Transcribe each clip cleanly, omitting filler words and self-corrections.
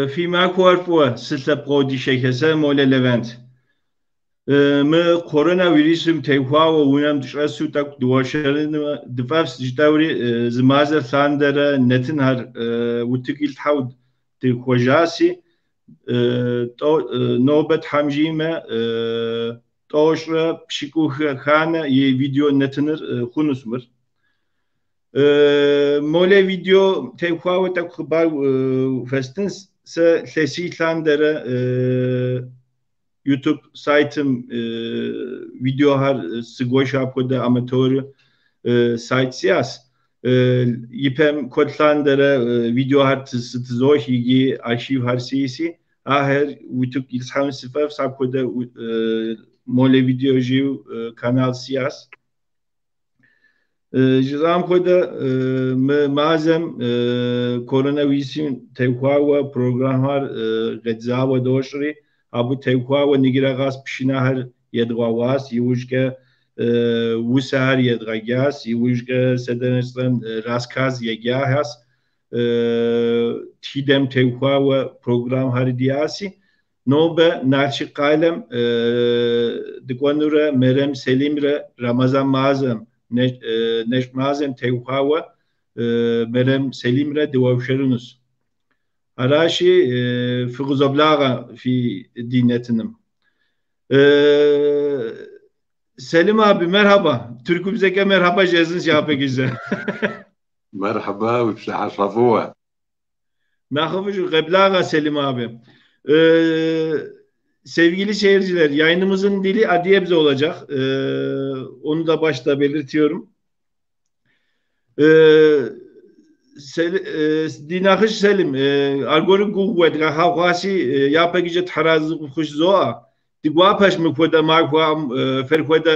فيما كوربوا سلسلة قودي شيكسة مولى ليفنت ما كورونا فيروسم تيخوا ونام تشرسو تاك دواشرين دفافس جتاوري زمازر ثاندر نتنهر وتقيل تحاود تيخوجاسي نوبت حمجيمة توشرة بشيكو خانة فيديو نتنر خونسمر مولى فيديو تيخوا وتاك خبار فستنس سلسي ثاندر YouTube saytım videolar sigorta koda amatör site siyas yipem kodlandere videolar tzohi arşiv harsisi aher YouTube ilham sıfır sabkoda mole videoju kanal siyas jizam koda mazem koronavirüsün tevkava programlar gedzava doşri ابو تيكوا ونيجرا غاس بشناهر يدغواس يوجك وسهر يدغاس يوجك سدنسلن راسكاز يجاهس تيدم تيكوا وبروغرام هاردياسي نوبة نارشي قالم دكوانورا مرم سليمرا رمضان مازم نش مازم تيكوا مرم سليمرا دوافشرونوس Araşi fıgızoblağa fi dinetinim. Selim abi merhaba. Türkümüzdeki merhaba ceziniz yapı güzel. Merhaba ve şahafavuha. Merhaba Geblağa Selim abi. Sevgili seyirciler, yayınımızın dili Adiyebze olacak. Onu da başta belirtiyorum. ديناخش سلم أرجورك قوة غاواسي يا بقية حراز خوش زوا تقوابش مكودا معهم فرقودا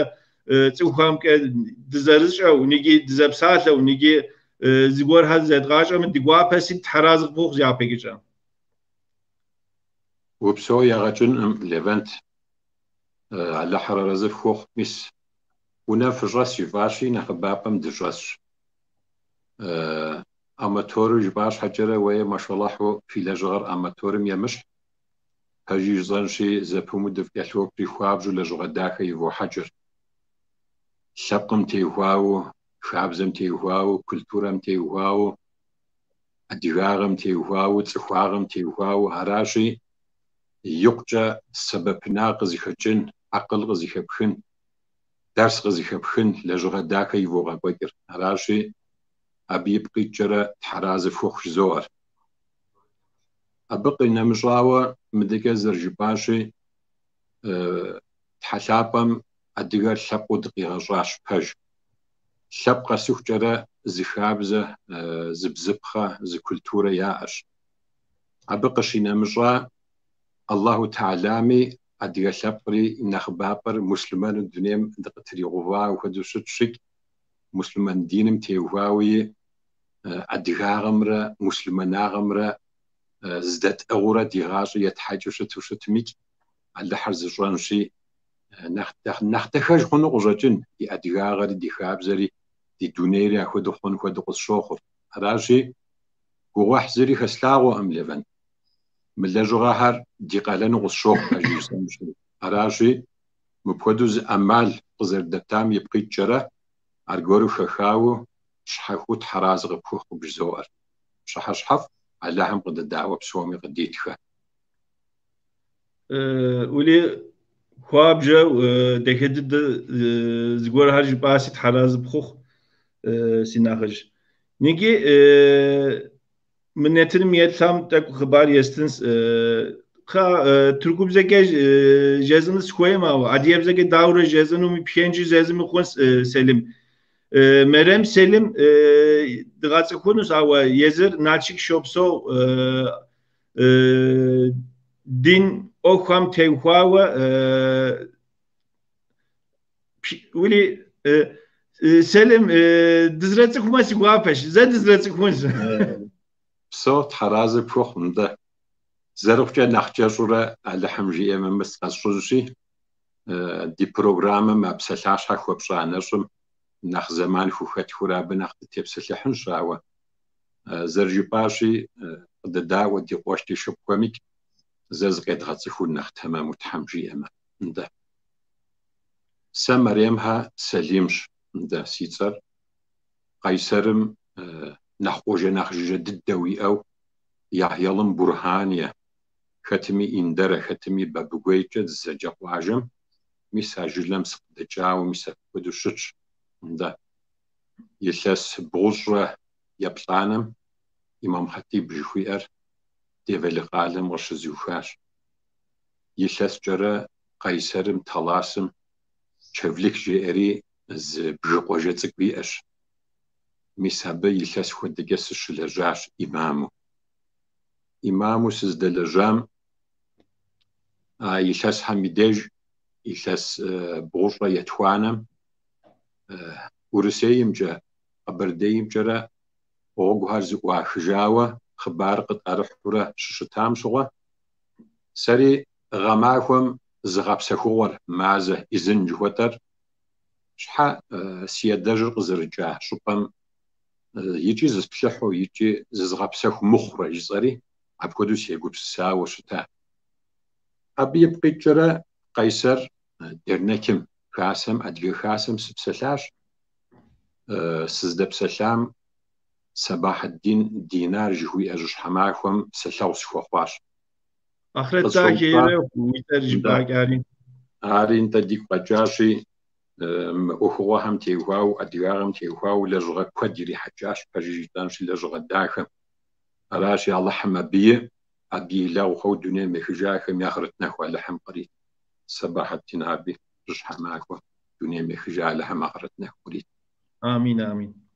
تقوم كدزرش أو نيجي دزبسات أو نيجي زغور هذا دغاش من تقوابش حراز خوش يا بقية وبسو يا رجل ليفنت على حراز خوش مس ونفجس يفاشي نخبابم دجاش أماتور جباش حجرة ويا ما شاء الله في لجغر أماتورم يمش هجي زنشي زبوم دف يحلو بريخواب جو لجغر داخل يفو حجر شبقم تيهواو شعبزم تيهواو كلتورم تيهواو أدغاغم تيهواو تسخواغم تيهواو هراشي يقجا سبب ناقز يخجن عقل غز يخبخن درس غز يخبخن لجغر داخل يفو غبقر هراشي أبي بقيتجرا تحراز فوخ زور أبقي نمجاوة مدقة زرجباشي تحشابم أدقر شبقو دقيقة راش بج شبقة سوخجرا زخابزة زبزبخة زكولتورة ياش أبقشي نمجا الله تعالامي أدقر شبقري نخبابر مسلمان الدنيا دقتري غوا وخدو شتشك مسلمان دينم تيواوي أدغاغمرا مسلماناغمرا زدت أغورا ديغاش يتحاجو شتميك على حرز جوانشي نختخج خنو غجاجن دي أدغاغري دي خابزري دي دونيري أخدو خن خدو قصوخر راجي قواح زري خسلاغو أم لفن ملاجوغاهر دي قالانو قصوخ أجيسان راجي مبخدوز أمال قزر دتام يبقيت جرا أرجورو خخاو شحخوت حراز غبخوخ بجزوار شحشحف اللهم قد الدعوة بسوامي قديتها ولي خواب جو دكتد زغور هرج باسيت حراز بخوخ سيناخج نيجي من نتن ميتام تاكو خبار يستنس خا تركوبزكي جزنس خويما عديبزكي داورة جزنو مي بينجي جزمي خونس سلم مرم سلم دغاز خونس او يزر ناچيك شوبسو دين اوخام تيخواوا ولي سلم دزراتك خماسي وافش زاد دزراتك خونس صوت حراز بخوخم ده زرقجا نخجاجورا على حمجيه ممس قصوشي دي بروغرام ما بسلاش حخو بشانشم نخ زمان خوخت خراب نخ تبسلحن شاوه زرجباشي قددا ودي قوشتي شبكمك ززقت غتصفون نختما متحمجي أما ده سمريمها سليمش ده سيتر قيسرم نخوجة نخجة الدوي أو يحيلم برهانية ختمي إندرة ختمي بابوغيتش زجاق واجم ميسا جلم سقدجا وميسا كدوشتش ده يلس بوجرة يبطانم إمام خطيب جوير ديفل قالم وش زوفاش يلس جرى قيسرم تلاسم شفلك جيري ز بجوجة تقبيش ميسابة يلس خدجس شلجاش إمامو سزدلجام يلس حميدج يلس بوجرة يتوانم ورسيم جا قبرديم جرى اوغوهر زقوا خجاوة خبار قد أرحورة ششتام شغوة سري غماهم زغابسخور مازه إذن جوتر شحا سيادجر قزرجاه شبام يجي زبلحو يجي زغابسخ مخرج زري عبكدو سيقوب ساوة شتا أبي يبقي جرى قيسر درنكم خاسم أدقى خاسم سبسلاش سزدب سلام صباح الدين دينار جهوي أجش حماكم سلاوس خواش آخرت تاكيرة ويترج باقارين انت ديك بجاشي أخوة هم تيهواو أديارهم تيهواو لجغة كوديري حجاش بجيجتانش لجغة داخم راشي الله حما بيه أبي لاو خو دنيا مخجاكم ياخرتنا خوا لحم قريب صباح الدين أبي جش حماكم دنيا مخجا لحم آخرتنا قريب آمين آمين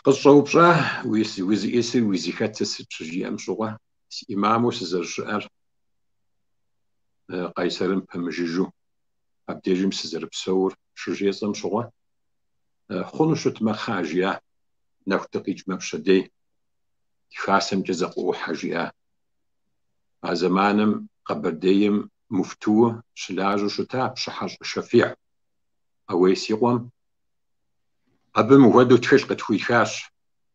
قصة وبصاه ويزي إسر ويزي خاتس تشجي أمشوغا إمامو سزر قيسرم بمجيجو أبديجم سزر بسور شجيز أمشوغا خونو شت مخاجيا نفتقيج مبشدي خاسم جزقو حاجيا زمانم قبرديم مفتوه شلاجو شتاب شحج شفيع أويسي قوم أبم ودو تخلق تخويخاش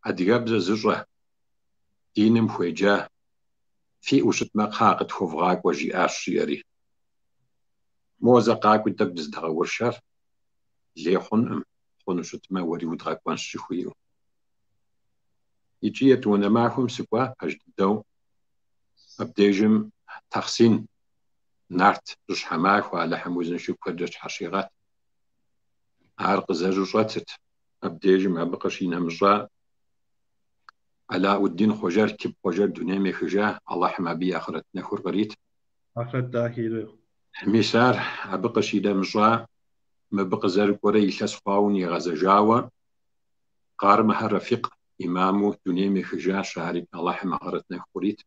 أدقابز زجرة دينم خويجا في وشت مقاقت خوفغاك وجي آشيري موزا قاك ودبز دغا ورشار لي خون شت ما وري ودغاك وانشي خويو يجي يتونا معهم سكوا أجد الدو أبديجم تخسين نارت رش حماك وعلى حموزن شو كدرش حشيغات عارق زاجو راتت أبديجم أبقشين مجا علاء الدين خوجر كب خوجر دنيا مخجا الله حما بي آخرتنا خور غريت آخرت تاكيرة ميسار أبقشين مجا مبقى زار كوري يلس خواوني غزجاوة قارمها رفيق إمامو دنيا مخجا شارك الله حما آخرتنا خوريت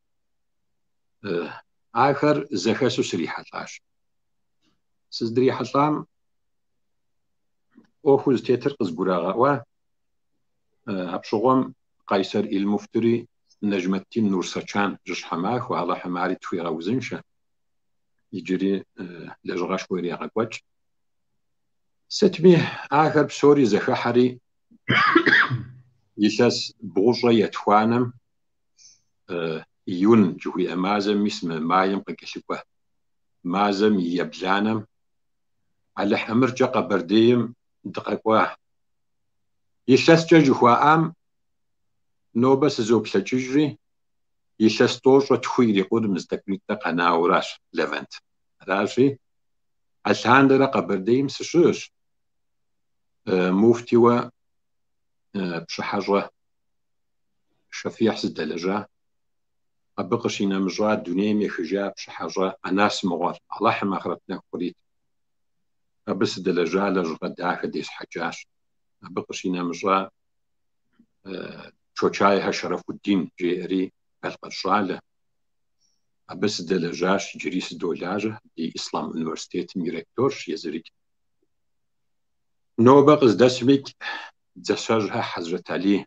آخر زخاسو سريحة لاش سزدري حطام أوخوز تيتر قزبوراغا أبشغم قيسر المفتري نجم الدين نور سچان جش حماك وعلى حماري توي غوزنشا يجري لجغاش ويري غاكواتش ستمي آخر بسوري زخحري يساس بوجرة يتوانم يون جوي أمازم اسم مايم قكشبه مازم يبلانم على حمر جاقا برديم دقاقواه يساس جاجوها أم نوبس زوب سجري يساس توجرة تخيري قدم مزدقلت قناوراش لفنت راشي عشان درقا برديم سشوش مفتوى بشحجة شفيح سدلجا أبقشينا مجرى دنيا ميخجا بشحجة أناس مغار الله حما أخرتنا قريت أبس دلجا لجغا داخل ديس حجاش أبقشينا مجرى شوشايها شرف الدين جيري القشالة أبس دلجاش جريس دولاجة دي إسلام أونيفرسيتيت ميريكتورش يزريك نوبة قزدسمك دساجها حضرت علي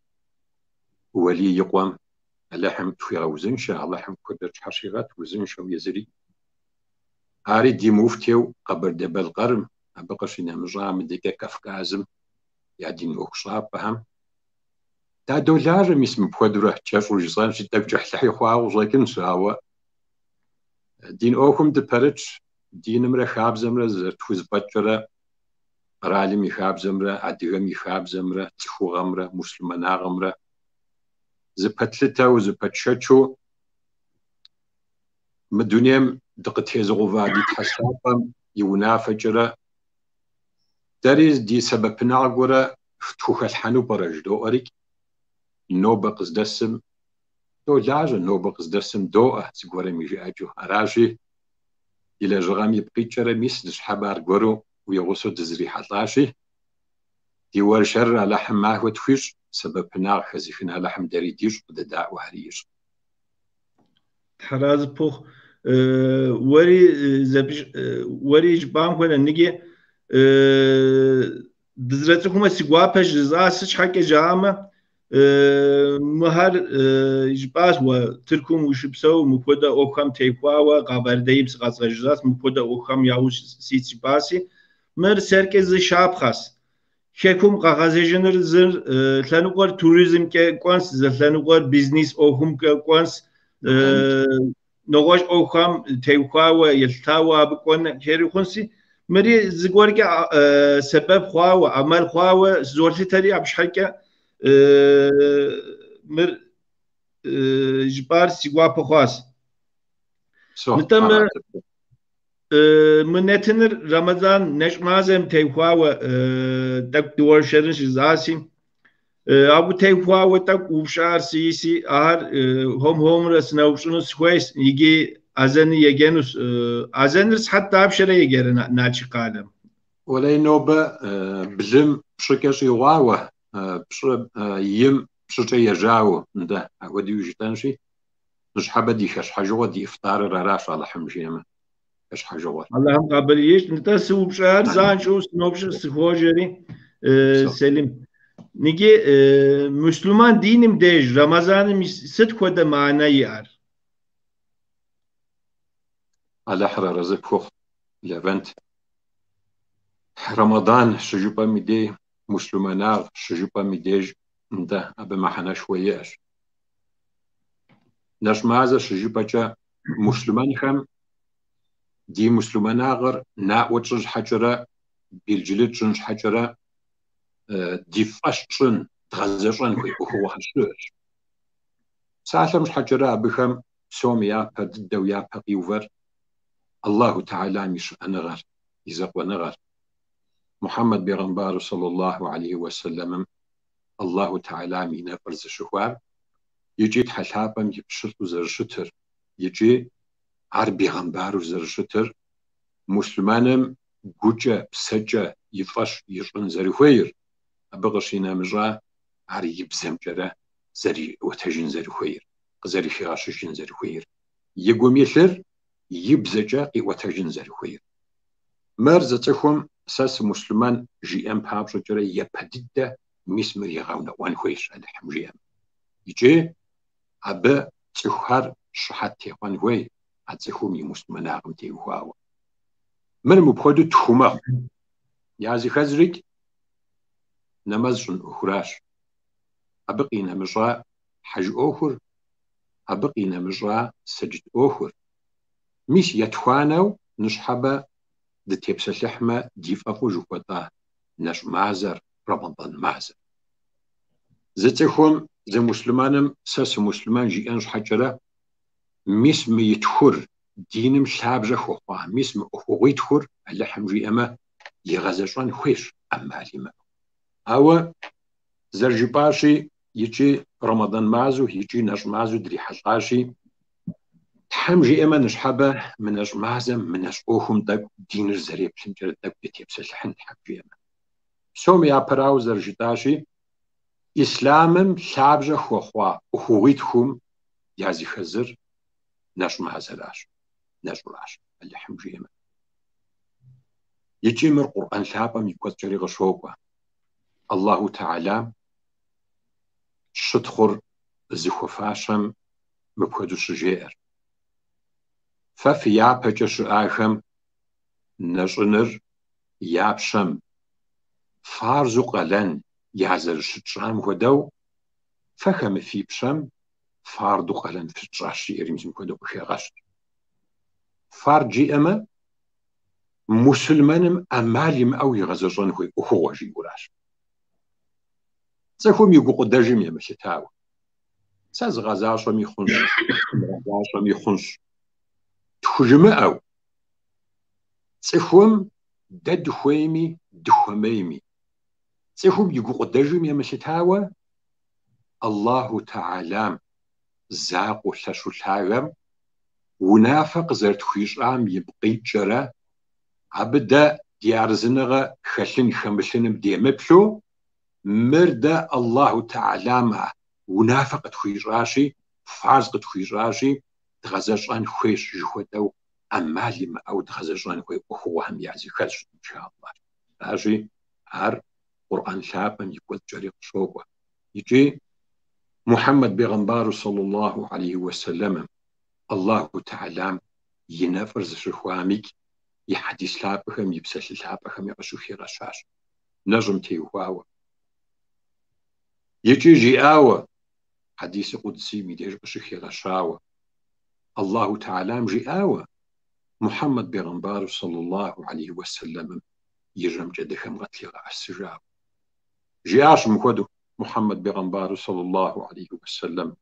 ولي يقوم اللحم في غوزنشا اللحم كدرش حشيغات وزنشا ويزري هاري دي موفتيو قبر دبل قرم أبقشنا مجرى من ديكا كفكازم يعدين أخشاب بهم دولار ميس مبخدرة تشافو جزان شي تك جحلحي خواو زاكن ساوا دين اوكم دبرتش دين مرا خاب زمرا زرتوز باتشرا رالي خاب زمرا ادغم خاب زمرا تخو غمرا مسلمانا غمرا زبتلتا وزبتشچو مدنيم دقتي زغوفا دي تحسابم يونافجرا داريز دي سبب ناغورا فتوخ الحنو برجدو اريك نوبة قصدسم دو لاجة نوبة قصدسم دو سيقورا ميجي اجو اراجي الى جغام يبقي تشرا ميس دشحبار قورو ويغوصو دزري حطاشي دي ورشر لحم ماه وتفيش سبب ناغ خزيفنا لحم داري ديش وددا وهريش حراز بوخ وري زبش وري جبام كنا نجي بزرتكم سيقوابش زاسش حق جامه مهر جباس وتركم وشبسو مكودا اوخام تيقوا قابرديب سقاصجاس مكودا اوخام ياوش سيتي باسي مر سركز شابخاس خكم قاغازجنر زر ثانوقر توريزم كونس ثانوقر بيزنس اوخم كونس نوغوش اوخام تيقوا يلتاوا بكون كيري خنسي مري زغوركا سبب خوا عمل خوا زورتي تري ابش حكا مر جبار سيغوا بخواس متم منتنر رمضان نشمازم تيخوا دك دور شرن شزاسي ابو تيخوا تك وشار سيسي ار هم رسنوشنس خويس يجي ازن يجنس ازنرس حتى ابشر يجرنا ناچي قالم ولا نوبه بلم شكش يواوا بش يم بش يجاو ندا ودي وجتانشي مش حابه دي خش حاجه دي افطار راش على حمشيمه ايش حاجه اللهم قبليش نتسو بشهر زان شو سنوبش سخوجري سليم نيجي مسلمان دينم ديج رمضان ست كودا معنا يار على حرا رزق خوخ لفنت رمضان شجوبا ميدي مسلمانا شجوبا ميديج ندا ابا ما حنا شوياش ناش مازا شجوبا جا مسلمان خم دي مسلمانا غر نا وتشج حجرة بالجلد شنج حجرة دي فاشتشن تغزشن كوي هو حشوش ساعة مش حجرة بخم سوميا بدو يا بقيوفر الله تعالى مش أنغر يزق ونغر محمد بيغمبار صلى الله عليه وسلم الله تعالى مينا فرز شخوار يجي تحلابم يبشر وزرشتر يجي عربي غمبار وزرشتر مسلمانم جوجا بسجا يفش يشن زري خير أبغشينا مجا عري يبزم جرا زري وتجين زري خير زري خياشين زري خير يقوم يثر يبزجا قي وتجين زري خير مرزتكم ساس مسلمان جي ام بابش جرا يبدد مسمر يغاونا وان خويش الحم جي ام يجي أبا تخار شحاتي وان خوي أتخومي مسلمان عم تيوهاو من مبخدو تخوما يازي خزرك نمازشن أخراش أبقينا مجرى حج أخر أبقينا مجرى سجد أخر مش يتخوانو نشحبا دتيبس اللحمة ديف أخو جوكوتا نش معزر رمضان معزر زتخوم زي مسلمانم ساس مسلمان جي أنش حجرة ميسم يتخور دينم شابجة خوخوا ميسم أخوغي تخور اللحم جي أما يغزشان خويش أما لما أو زرجي باشي يجي رمضان مازو يجي نش مازو دري حشاشي تحم جي أما نشحبه من نش مازم من نش أوخم دك دينر زريب سنجر دك بتيبس اللحن تحم جي أما سومي أبراو زرجي تاشي إسلامم شابجة خوخوا أخوغي تخوم يازي خزر نش مازلاش نجراش اللي حمجيمه يجي من القرآن ثابم يكوت جريغ شوقه الله تعالى شتخر زخفاشم مكودو شجير ففي يابجش آخم نجنر يابشم فارزو قلن يازر شتشام ودو فهم في بشم فارد قلن في الراشي إرمزم كده بخيغاش فارجي أما مسلمان أماليم أو يغزجون هو جي وراش زخوم يقو قدجم يا مشتاو ساز غزاش وميخونش غزاش وميخونش تخجم أو زخوم دد خويمي دخوميمي زخوم يقو قدجم يا مشتاو الله تعالى زاق وشاشو الحاغم ونافق زرت خويشام يبقي جرى عبدا ديار زنغة خلين خمشين بديمبلو مرد الله تعالى ما ونافق تخيراشي فارز تخيراشي تغزشان خويش جهودو أمالي ما أو تغزشان خوي أخوة هم يعزي خرج إن شاء الله راجي هر قرآن شابن يقول جريق شوقة يجي محمد بيغمبار صلى الله عليه وسلم الله تعالى ينفرز شخوامك يحدث لابخم يبسل لابخم يغشو في غشاش نجم تيواوا يجي جياوا حديث قدسي ميديش غشو غشاوا الله تعالى جياوا محمد بيغمبار صلى الله عليه وسلم يجم جدخم غتلغ السجاو جياش مكودو محمد بيغمبار صلى الله عليه وسلم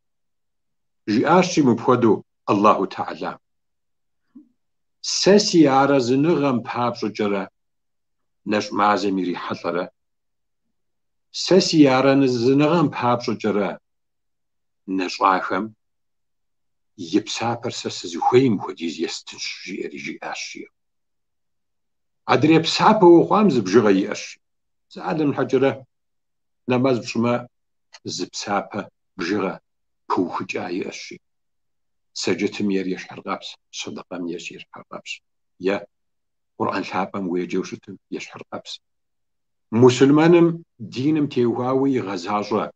جياش مكودو الله تعالى ساسي عرز نغم بحابش جرى نش معزميري حضرة ساسي عرز نغم بحابش جرى نش عاخم يبسابر ساس زخويم وديز يستنش جيري جي أشي عدري بسابه وقام زبجغي أشي زعلم الحجرة نماز بشما زبسابه بجغة بوخ جاي أشي سجتم يريش حرقابس صدقم يسير حرقابس يا قرآن شابم ويجوشتم يشحر قبس مسلمانم دينم تيواوي غزاجة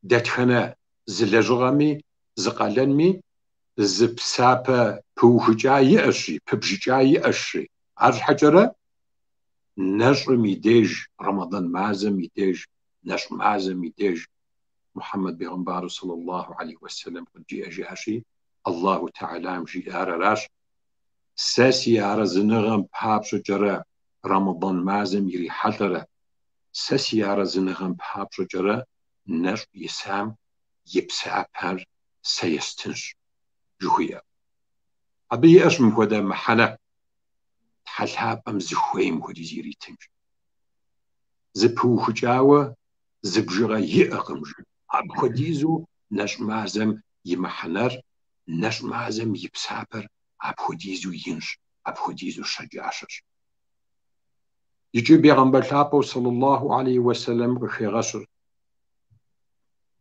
دتخنا زلجغمي زقالنمي زبسابة بوخجا يأشي ببججا يأشي عرج حجرة نجر ميديج رمضان مازم ميديج نجر مازم ميديج محمد بيغمبار صلى الله عليه وسلم قد جي أجاشي الله تعالى مجي راش ساسي عرزنغم بحابش جرى رمضان مازم يري حضرة ساسي عرزنغم بحابش جرى نش يسام يبسابر سيستنش جوهية أبي أشم كودا محنة تحلاب أم زخويم كودي زيري تنج زبوخ جاوة زبجغة يأغمج أب كوديزو نش مازم يمحنر نش مازم يبسابر أبخديزو ينش أبخديزو شجاشش يجي بيغمبر لابو صلى الله عليه وسلم بخي غشر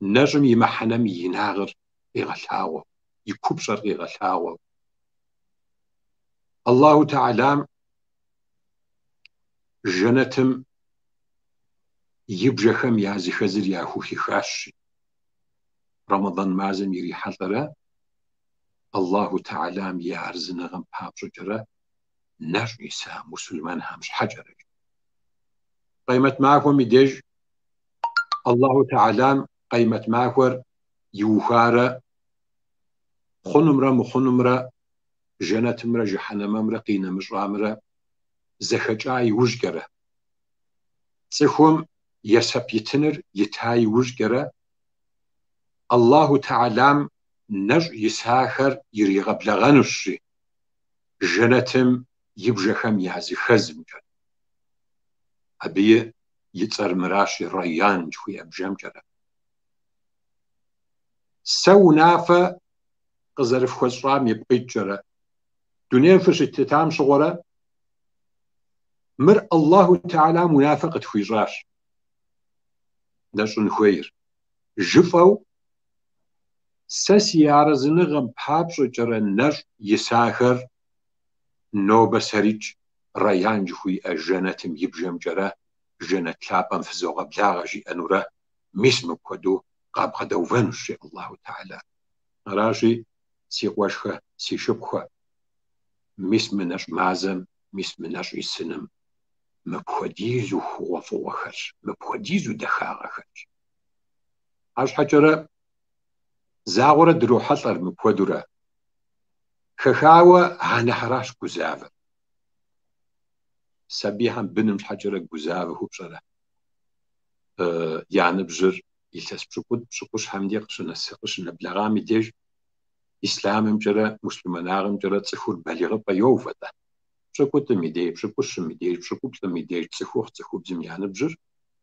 نجم يمحنم يناغر إغلاوة يكبشر إغلاوة الله تعالى جنتم يبجخم يازي خزر ياهوخي خاشي رمضان مازم يري حضره الله تعالى يارزنا غم بابشو جرى نجم يسا مسلمان همش حجر قيمة معكم يدج الله تعالى قيمة معكور يوخارة خنمرة مخنمرة جنة مرة جحنم مرة قينة مجرامرة زخجاي وججرة تخوم يسب يتنر يتاي وججرة الله تعالى نج يساخر يريغب لغنشي جنتم يبجخم يعزي خزمجر أبي يتصر مراشي ريان جوي أبجمجر سو نافة قزرف خزرام يبقيت جرى دنيا فش التتام شغرة مر الله تعالى منافقة خيراش نشن خير جفو ساسي عرزنغم بحابش جرى نج يساخر نوبة سريج ريان جوي أجنتم يبجم جرى جنة لابم في زوغ بلاغجي أنورا مسم كدو قاب غدو فنشي الله تعالى راشي سي قوشخة سي شبخة مسم نش مازم مسم نش يسنم مبخديزو هو فوخش مبخديزو دخاغخش عاش حجرة زاغورة دروحلر مبودرة خخاوة هانا حراش قزافة سبيها بنمش حجرة قزافة هو بشرة يعني بجر يلتس بشقوش حمدي قشن السقش نبلغامي ديج إسلام جرى مسلمان جرى تسخور بلغة بيوفة بشقوت ميديج بشقوش ميديج بشقوت ميديج تسخور بزميان بجر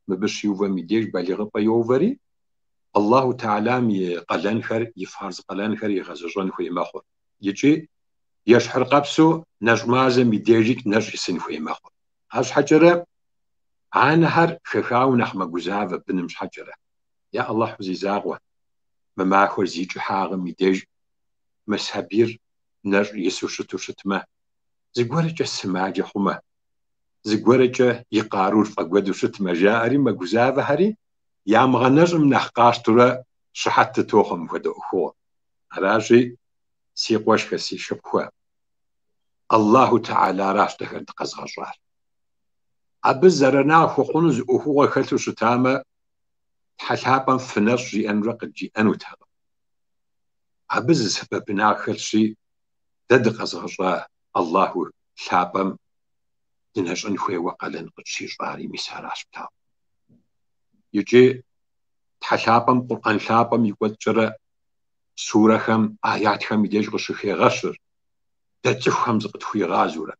مبش يوفا ميديج بلغة بيوفري الله تعالى مي قلنخر يفارز قلنخر يغزجون خوي ماخور يجي يشحر قبسو نجمازة ميديجيك نج يسن خوي ماخور هاش حجرة عنهر خخاو نحما قزافة بنمش حجرة يا الله حزي زاغوة مماخور زيجو حاغ ميديج مسابير نج يسو شتو شتما زقورجة السماجة حما زقورجة يقارور فقودو شتما جاري ما قزافة هري يا مغنجم نحقاش ترى شحت توخم ودو أخوة راجي سيقوش كسي شبخوا الله تعالى راش دخل تقزغجار أبز زرنا خوخونز أخوة خلتو شتامة حلابا فنش جي أن رقد جي أنو تهض أبز سببنا خلشي دد قزغجار الله ثابم دنهج أنخوي وقلن قد شيراري مساراش بتاو يجي تحلابم قرآن ثابم يقول جرى سورة خم آيات خم يديش غشخي غشر دتخ خم زقت خوي غازورة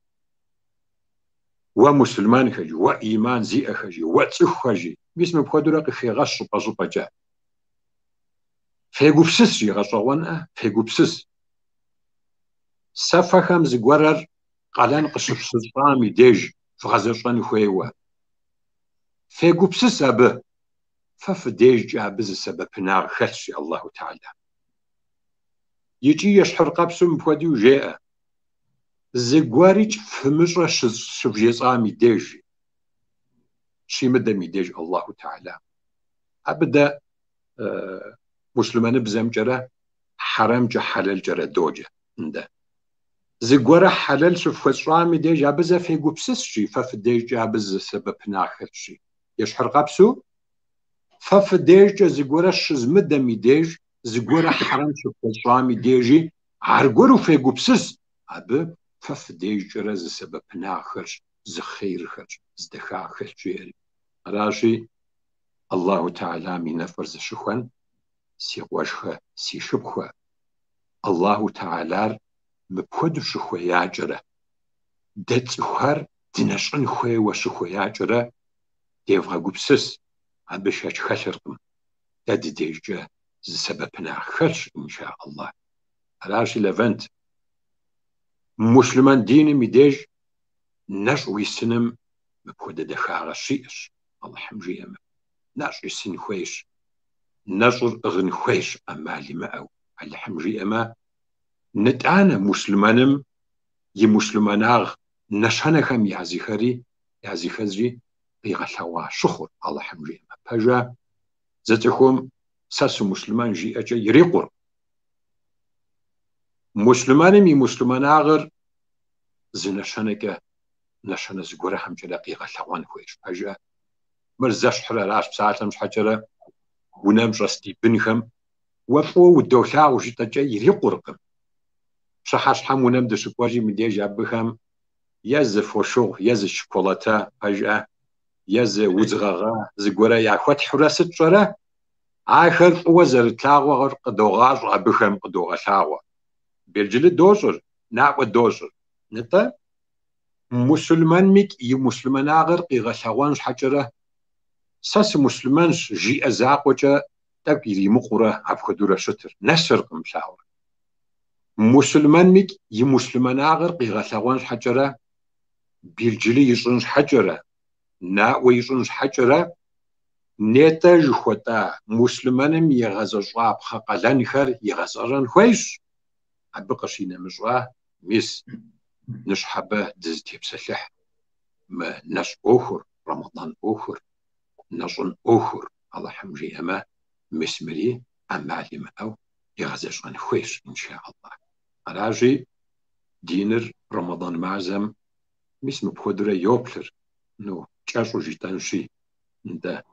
ومسلمان خجي وإيمان زي خجي وتخ خجي باسم بخدرة خي غش بجو جاء فيقو بسس جي غشوان فيقو بسس سفا خم زقورر قالان قشف سلطان يديج فغزشان خويوا فيقو بسس أبه ففديج جابز السبب نار خلشي الله تعالى يجي يشحر قبسم بوديو جاء زقواريج فمجرى شفجيصا ميديج شي مدى ميديج الله تعالى أبدا مسلمان بزم جرى حرام جا حلال جرى دوجة انده زقوارا حلال شفجيصا ميديج أبزا في قبسس شي ففديج أبزا سبب ناخر شي يشحر قبسو ففديج زقوارا شز مدى ميديج زقوارا حرام شفجيصا ميديجي عرقورو في قبسس أبا ففديج جرى سبب ناخر زخير خرج زدخا خرج راشي الله تعالى من فرز شخوان سي وشخة سي شبخة الله تعالى مبخد شخويا جرى دت سخر دنشن خوي وشخويا جرى ديفغا قبسس عبشاش خشرقم دد ديجا سبب ناخر إن شاء الله راشي لفنت مسلمان دين ميديج نشوي سنم مبخد دخاغ الشيش الله حمجي أما نشوي سن خويش نشر أغن خويش أما لما أو الله حمجي أما نتانا مسلمانم يمسلماناغ نشانخم يعزي خزري بيغلوا شخور الله حمجي أما بجا زتخم ساس مسلمان جي أجا يريقر مسلمانم يمسلماناغر زنشانك نشان زقورة هم جلاقي غلوان خويش بجا مرزاش حراش بساعة مش حجرة ونمش رستي بنخم وفو ودوثا وجيتا جاي يريقرقم شحاش حم ونمد شكواجي من دي جابخم يز فوشوغ يز شوكولاتا بجا يز وزغاغا زقورة ياخوات حراسة جرة آخر وزر تلاغوا غر قدوغاج أبخم قدوغا تلاغوا بيرجل دوزر ناقو دوزر نتا مسلمان ميك يمسلمان آغر قيغا ثوانش حجرة ساس مسلمان جي أزاقوجا تاقيري مقورة عبخدورة شتر نسر قمشاور مسلمان ميك يمسلمان آغر قيغا ثوانش حجرة بيرجلي يشنش حجرة ناقو يشنش حجرة نيتا جخوتا مسلمان يغزجوا بخاقلان خر يغزران خويش عبقشينا مجواه ميس نشحبه دزتي بسلح ما نش أخر رمضان أخر نشن أخر الله حمجي أما مسمري أما لما أو يغزش عن خويش إن شاء الله راجي دينر رمضان معزم مسم بخدرة يوبلر نو تشاشو جيتانشي ندا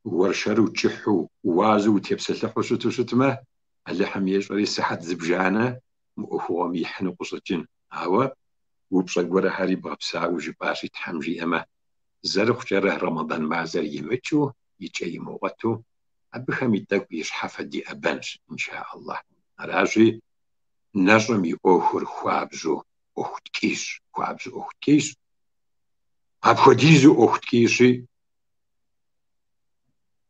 ورشرو تشحو وازو تيبسلحو شتو شتما اللي حميش رئيس صحة زبجانة هو ميحن قصتين هوا وبصق ورا هاري بابسا وجباشي تحمجي أما زرق جره رمضان ما زر يمتشو يجي موغتو أبخم يدق يشحف دي أبنش إن شاء الله راجي نجم يأخر خوابجو أخت كيش خوابجو أخت كيش أبخديزو أخت كيشي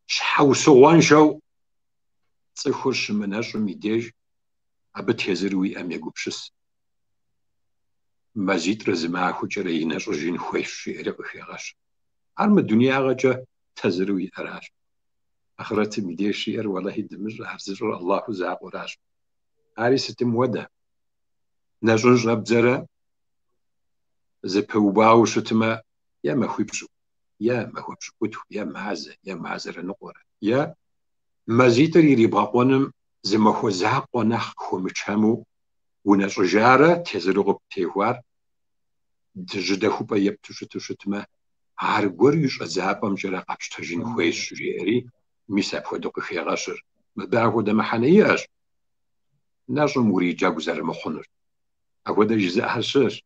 شحوسو وانشو تخش من نجم يديج أبت يزروي أم يقبشس مزيد رزما خجر ينجر جين خويش يرقخ يغش عرم الدنيا غجا تزروي أراج أخرت مدير شير والله دمج هرزر الله زاق وراج عاري ستم ودا نجنج أبزرا زبوباو شتما يا ما خويبشو يا ما خويبشو كتو يا معزر نقورة يا مزيتر يريباقونم زما خو زاق ونخ خو مچامو ونجارة تزرغب تيوار دجده خوبا يبتو شتما عرقور يش أزابم جرا قبش تجين خويش جيري ميساب خودق خيغاشر مباعو دا محانياش نجم وريجا گزار مخونر أقول دا جزاء هشش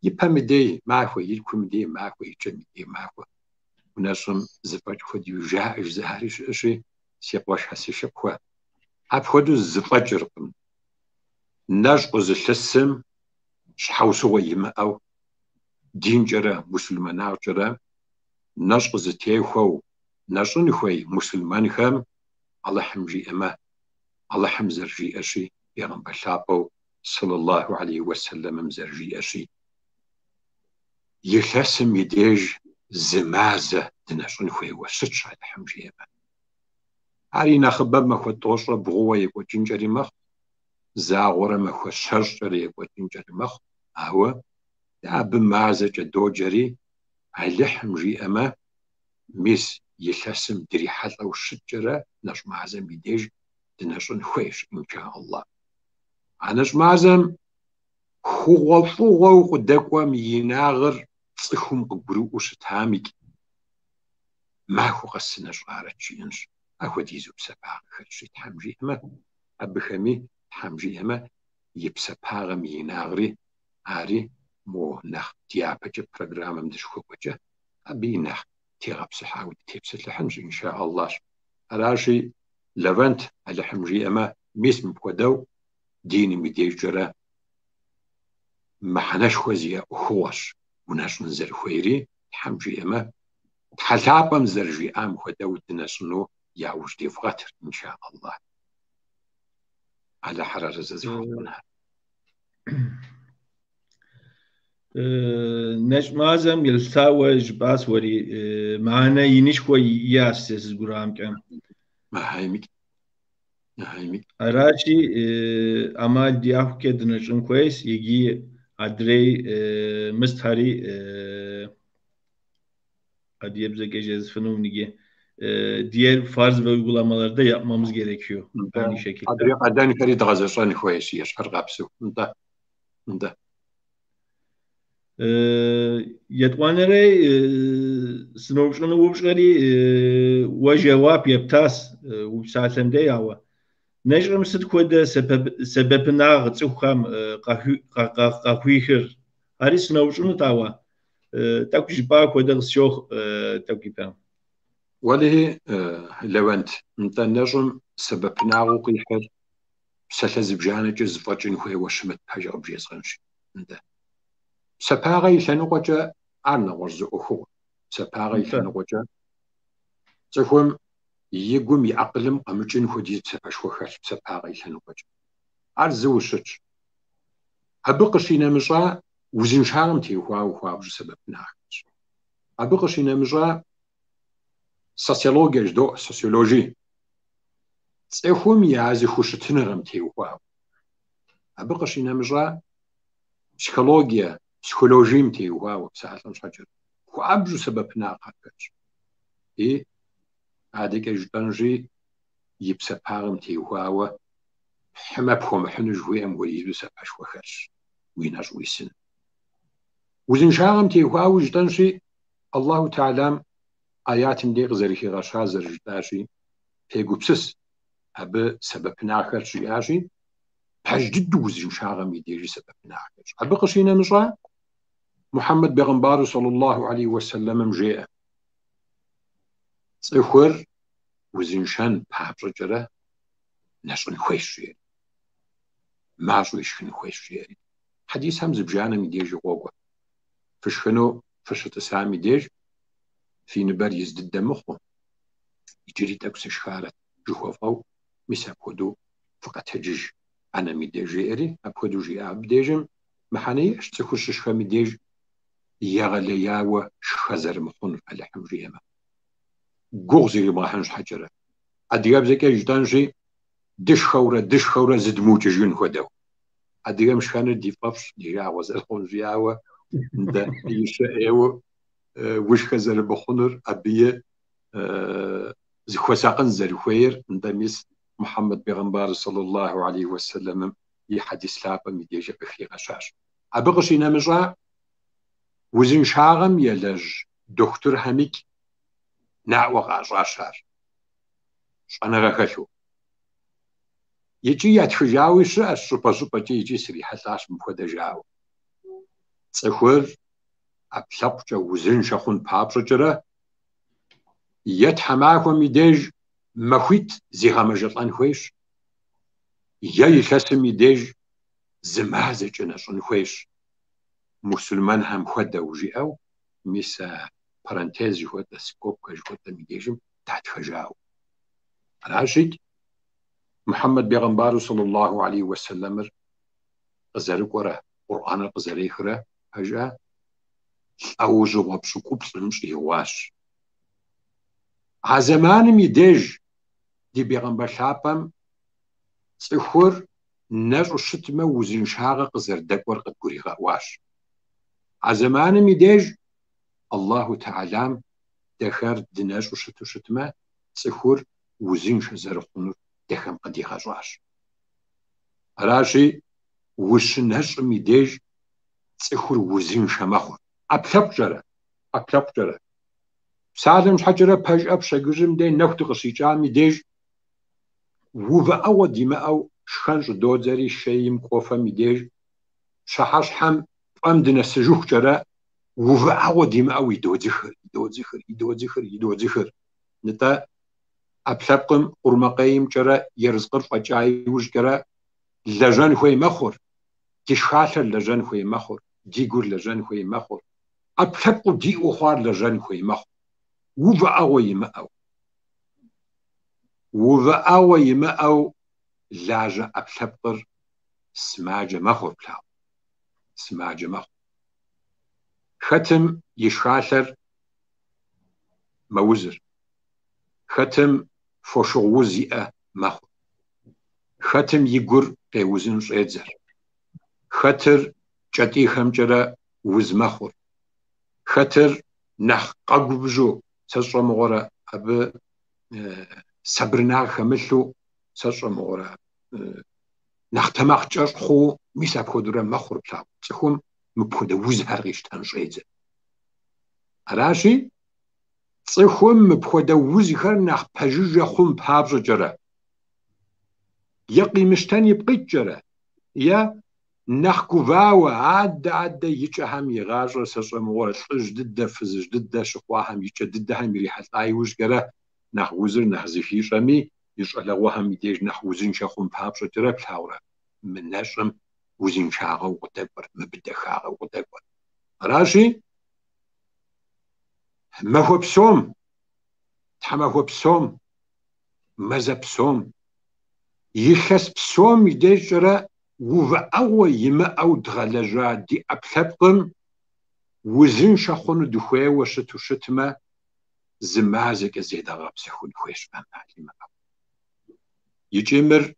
يبهم دي معكو يلكم دي معكو يجمي دي معكو ونجم زفاج خود يجاء جزاء هرش أشي سيقواش حسي شبخوا عب خودو زفاج رقم نجم زلسم شحوسو يمأو دين جرا مسلمان جرا نجم زتيخو نجم خوي مسلمان خام الله حمجي أما الله حمزرجي أشي يا رب شابو صلى الله عليه وسلم مزرجي أشي يلسم يديج زمازة دنشون خوي وسطش على حمجي أما عاري نخبب ما خو توشر بغوة يكو جنجري مخ زاغورة ما خو شرجر يكو جنجري مخ هو دعب مازة جدو جري على حمجي أما ميس يلسم دريحة أو شجرة نش معزم يديج دنشون خويش إن شاء الله عناش معزم خوغو قدقوا ميناغر صخم قبرو وشتامك ما هو قسناش عارتشينش أهو ديزو بسباغ خلشي تحمجي أما أبخمي تحمجي أما يبسباغ ميناغري عاري مو نخ تيابجة برنامج مدش خوجة أبي نخ تيغب صحاوي تيبسل لحنج إن شاء الله راشي لفنت على حمجي أما ميسم بودو ديني مديش جرا ما حناش خوزيا أخوش وناش نزر خويري حمجي أما تحلابا مزرجي أم خدو الدنسنو يا وجدي فغتر إن شاء الله على حرارة زفوفنا نجمازم يلتاوج باسوري معنا ينشكوي ياسس قرام كام ما هايمك أراشي أمال دياخو كده نجم كويس يجي أدري مستهري قد يبزق إجازة فنون نيجي diğer farz ve uygulamaları da yapmamız gerekiyor. Aynı şekilde. أدري قداني كريد غزشان كويس يشعر غابسو انت يتوانري سنوشنا وبشغري وجواب يبتاس وبساعتهم دي هوا نجم ست كود سبب ناغ تسوخام قاخويخر هاري سنوشنا تاوا تاكو جبا كود الشيوخ تاكو بام وله لوانت انت نجم سبب ناغو قيحر سلز بجانج زفاجن خوي وشمت حاجة بجيز غنشي انت سباغي لنقجة عنا ورزو أخو سباغي لنقجة تفهم يقوم يعقلم قمجن خدي سباش وخش سباغي لنقجة عرزو الشج أبقشينا مجا وزن شارم تيوها وخوا بجو سبب ناخش أبقشينا مجا سوسيولوجي تفهم يعزي خوشتنرم تيوها أبقشينا مجا بسيكولوجيا متيوها وبساعات الشجر وأبجو سبب ناقش إيه هذيك الجنجي يبسبها متيوها و حما بخوم حنج ويم ويزو سباش وخش ويناج ويسن وزن شاغم تيوها وجدنجي الله تعالى آيات ديق زريخي غشا زرجتاشي تيقو بسس أب سبب ناخر شيء بحجد وزن شاغم يديجي سبب ناخر أب قشينا نشا محمد بيغمبار صلى الله عليه وسلم مجيء صخر وزن شان بحجرة نشن خويش ما شويش خن خويش حديث همز بجانا ميديجي قوة فشخنو فشت سامي ديج في نبر يزدد دمخو يجري تاكس شخارة جوفاو مسا كودو فقط هجج أنا ميديجي إري أبودو جي أبديجم محاني أشتخش شخا ميديج يغلي ياوى شخزر مخون على حمريما غوغزي ما حنش حجرة أدياب زكي جدانجي دش خورة زد موججين خدو أدياب مشخانر دي فافش دي جاوى زرخون جياوى دا يشاء وش خزر بخونر أبيه زخوساقن زرخوير ندميس محمد بيغمبار صلى الله عليه وسلم يحدث لابا ميديجا بخي غشاش أبغش ينامجا وزن شاغم يلج دكتور هميك نعوغ عشاشار شانا غخشو يجي يتخجاوي شا الشوبا يجي سريحة لاش مخودا جاو صخور أبلغجا وزن شاخون بابجرة يتحماكو ميديج مخويت زيغا مجلان خويش يخسم ميديج زمازة جنشن خويش مسلمان هم خودا وجيأو ميسا بارانتيز جوتا سكوب كجوتا ميديجم تحت خجاو راشد محمد بيغمبار صلى الله عليه وسلم قزارك ورا قرآن قزاري خرا هجا أو جواب شكوب سلمش هواش عزمان ميديج دي بيغمبر شابم صخور نجو شتما وزن شاغا قزر دكور قد قريغا واش عزمان ميديج الله تعالى دخر دناجو شتما صخور وزن شزر خنور دخم قديغا جواش راشي وش نجو ميديج صخور وزن شماخور أبلب جرى سالم حجرة باج أب شجرم دي نكت قصيجا ميديج وفا أو ديما أو شخنج دوزري شيم قوفا ميديج شحاش حم أمدنا سجوخ جرى وفا أو ديما أو يدوزخر نتا أبلبقم قرمقايم جرى يرزقر فجاي وش جرى لجان خوي مخور تشخاشر لجان خوي مخور ديقور لجان خوي مخور أبلبقو دي أخوار لجان خوي مخور وفا أو يما أو لاجا أبلبقر سماجة مخور بلاو سماجة مخور ختم يشخاشر موزر ختم فوشوزيئة مخور ختم يقر قيوزن شيدزر خطر جاتي خمجرة وز مخور خطر نخ قاقبجو سشر مغورة أب صبرنا خملو سشر مغورة نختماخ جرخو ميساب خودرة مخور بلاو تخوم مبخودة وز هرغيش تنشيدزر أراشي تخوم مبخودة وز هر نخ بجوجة خوم بابجو جرة يقي مشتان يبقيت جرة يا نخكوفاوا عاد يجهم يغاجر سشر مغورة جدد فز جدد شخواهم يجدد هم ريحة عايوش جرة نخ وزر نخ زفير رمي يشغلوهم يديج نخ وزن شخون بابجو جرة بلاورة من نشرم وزن شاغة وقتبر مبدا خاغة وقتبر راشي ما هو بسوم تحما هو بسوم ماذا بسوم يخس بسوم يديج جرة وفا أو يما أو دغلجا دي أبلبقم وزن شخون دخوة وشتو شتما زمازك زيدا غابسخون خويش بمالي ما يجمر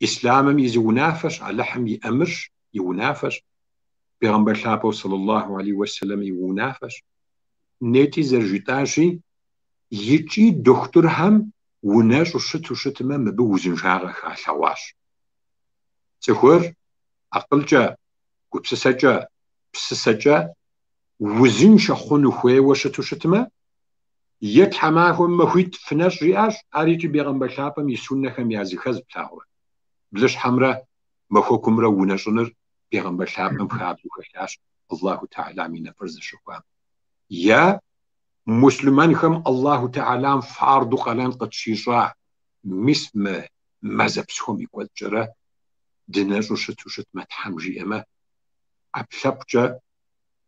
إسلامم يزونافش على حم يأمرش يونافش بيغمبر شابو صلى الله عليه وسلم يونافش نيتي زرجتاشي يجي دكتور هم وناش وشتو شتما مبوزن شاغة خالواش تخور أقلجا بسسجا وزن شخون خوي وشتو شتما يتحماهم مخيط في نش رياش أريج بيغمبر شابم يسونهم يازخز بتاعه بلش حمرة مخوكم رو ونشنر بيغمبر شابم خاب وخشاش الله تعالى من فرز الشقام يا مسلمان خم الله تعالى فارض قلان قد شيشا مسم مذهب سهم يقول جرا ديناجو شتوشت متحمجي اما ابشبجا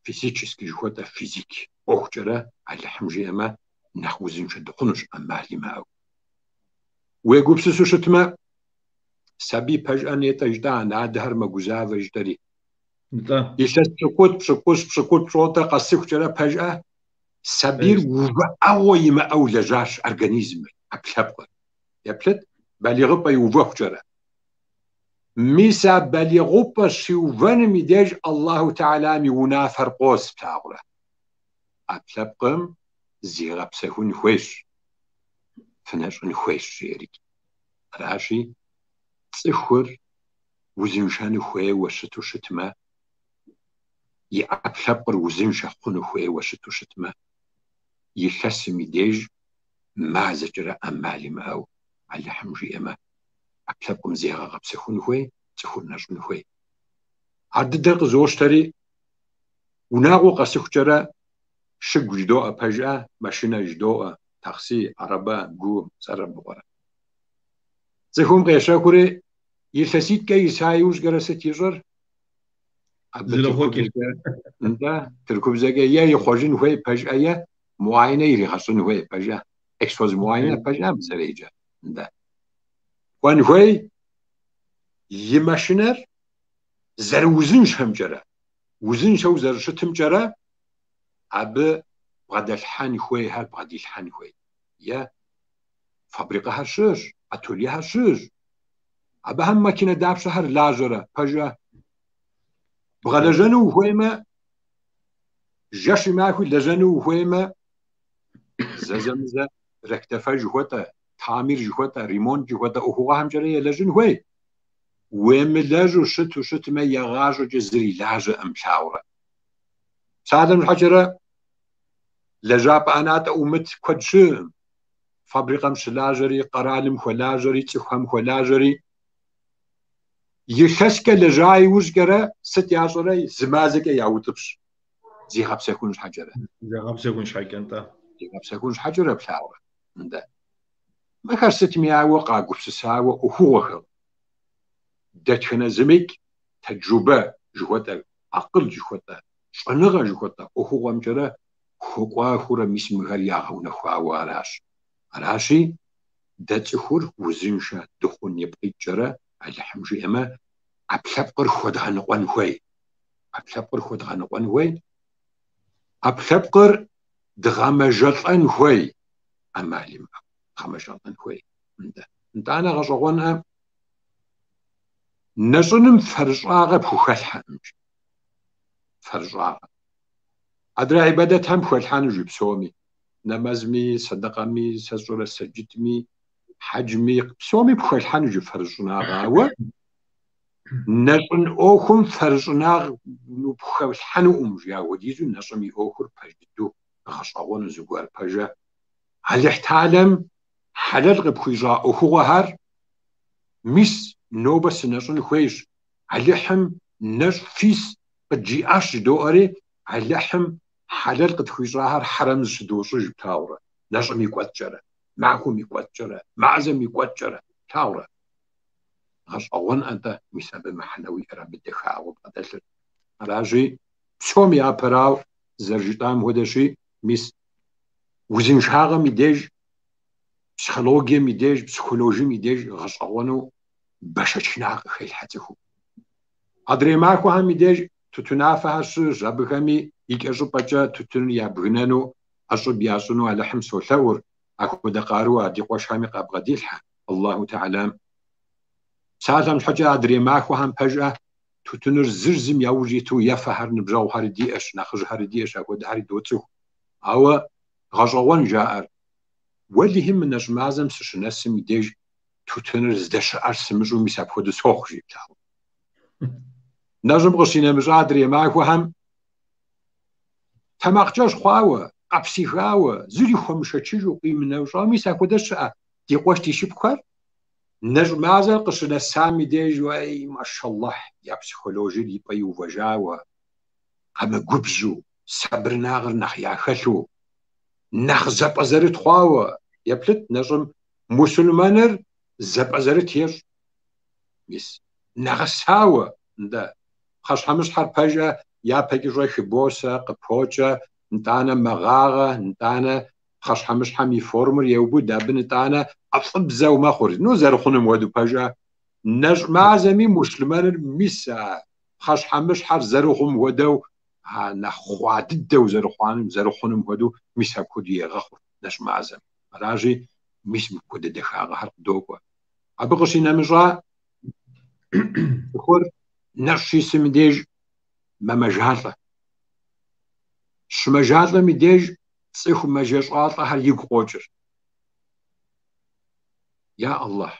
فيزيكسكي جوتا فيزيك اوخجرا على حمجي اما نخوزين شدقنش اما لما ويقوبسسو شتما سبي بجان يتجدا نادهر مغوزا وجدري يشت بشكوت بشوتا قصيك جرا بجا سبير وفا اوي ما او لجاش ارغانيزم ابشبقا يبلت بالغبا يوفا جرا ميسا بالغوبا شيوفان ميداج الله تعالى ميونا فرقوس بتاعولا أبلبقم زيغا بسهون خويش فناش نخويش شيريك راشي تسخر وزنشان خوي وشتو شتما يأبلبقر وزنشا خون خوي وشتو شتما يخس ميداج ما زجرا أمالي ماو على حمجي أما أبلبقم زيغا غبسهون خوي تسخر ناشون خوي عدد دق زوشتري وناغو قاسخ جرا شق جدوء بجأة ماشينة جدوء تاكسي عربة قوم سرب بغرة زيكم قيشا كوري يلتسيت كي يسايوش جرسة يجر انت تركب زاقا يا يخوجين هوي بجأة يا معاينة يريخصون هوي بجأة اكسفوز معاينة بجأة بزريجة انت وان هوي يماشينر زر وزنش هم جرا وزنش او زرشت هم جرا عب بغد الحان خوي هل بغد الحان خوي يا فابريقة هرشش اتولي هرشش عب هم ماكينة داب شهر لاجرة بجا بغد لجنو خوي ما جاش ماكو لجنو خوي ما زمزة ركتفا جهوتا تعمير جهوتا ريمون جهوتا اخوة هم جرا لجن خوي وملاجو شت ما يغاجو جزري لاجة امشاورة سادة الحجرة لجاب أنات أمت كدشم فابريقة مش لاجري قرالم خلاجري تخم خلاجري يخشك لجاي وجرة ست عشرة زمازك يعوتبش زي خبسة يكونش حجرة زي خبسة يكونش حاجة أنت زي خبسة يكونش حجرة بشاورة ده ما خرست مياوة قاقوس ساوة وهو دتخنا زميك تجربة جهوتا عقل جهوتا شنغة جهوتا وهو مجرى خوا خورا ميس مغر ياغونا خوا واراش راشي دتخور وزنشا دخون يبقي جرى على حمجي اما ابلبقر خودها نقوان هوي ابلبقر خودها نقوان هوي ابلبقر دغام جلطان هوي اما لما دغام جلطان هوي انت انا غشغونا نجنم فرجاغة بخوخالحان فرجاغة أدرى عبادة هم خوالحان جيب سومي نمازمي صدقامي سجورة سجدمي حجمي بسومي بخوالحان جيب فرجناغة و نجن أوخم فرجناغ بخوالحان أمجيا وديزو نجمي أوخر بجدو غشاغون زقوار بجا هل احتالم حلال بخوجا أوخوهار ميس نوبة سنجن خويش عليهم نج فيس بجي أش دواري عليهم حلال قد خويجاها حرم زدوش جبتاورة نجم يقوتجرة معكم يقوتجرة معزم يقوتجرة تاورة غش أون أنت مسابة محنوي رب الدخاء وبقدر راجي بسوم يا براو زرجتام هدشي ميس وزن شاغة ميديج بسيكولوجيا ميديج بسيكولوجي ميديج غش أونو باشتناق خيل حتىخو أدري معكو هم ميديج تتنافعش جابخمي يكشو بجا تتن يابغنانو أشو بياسونو على حمسو ثور أكو دقارو أدي قوش همي قابغديلها الله تعالى ساعتها الحاجة أدري معكو هم بجا تتنر زرزم يوجيتو يفهر نبجاو هاردي إش نخرج هاردي إش أكو دهاري دوتو أو غجوان جائر واللي هم من نجمازم سشناس ميديج تتنر زدش أرسمجو ميساب خود سوخ جيبتاو نجم غشينا مجادري معكو هم تماقجاش خواوة قبسيغاوة زري خمشتشجو قيمنا وشامي ساكودا شاء دي قوش تشبكر نجم مازال قشنا سامي ديجو أي ما شاء الله يا بسيكولوجي دي بيو وجاوة أما قبجو صبر ناغر نخيا خلو نخ زبازرت خواوة يا بلت نجم مسلمانر زبازرت ير ميس نغساوة ندا خش همش حر بجا يا بجي روي خبوسة قبوجة نتانا مغاغة نتانا خش همش حمي فورمر يوبو دابن نتانا أطلب زاو ما خورج نو زار خونم ودو بجا نج معزمي مسلمان ميسا خش همش حر زارو خم ودو نخواد دو زارو خوانم زارو خونم ودو ميسا كودي غخور نج معزم راجي ميس مكود دخاغ حرق دوكوا أبغشي نمجا خور نرشي سمديج ما مجالة شمجالة مديج صيخ مجاشاطة هل يقوجر يا الله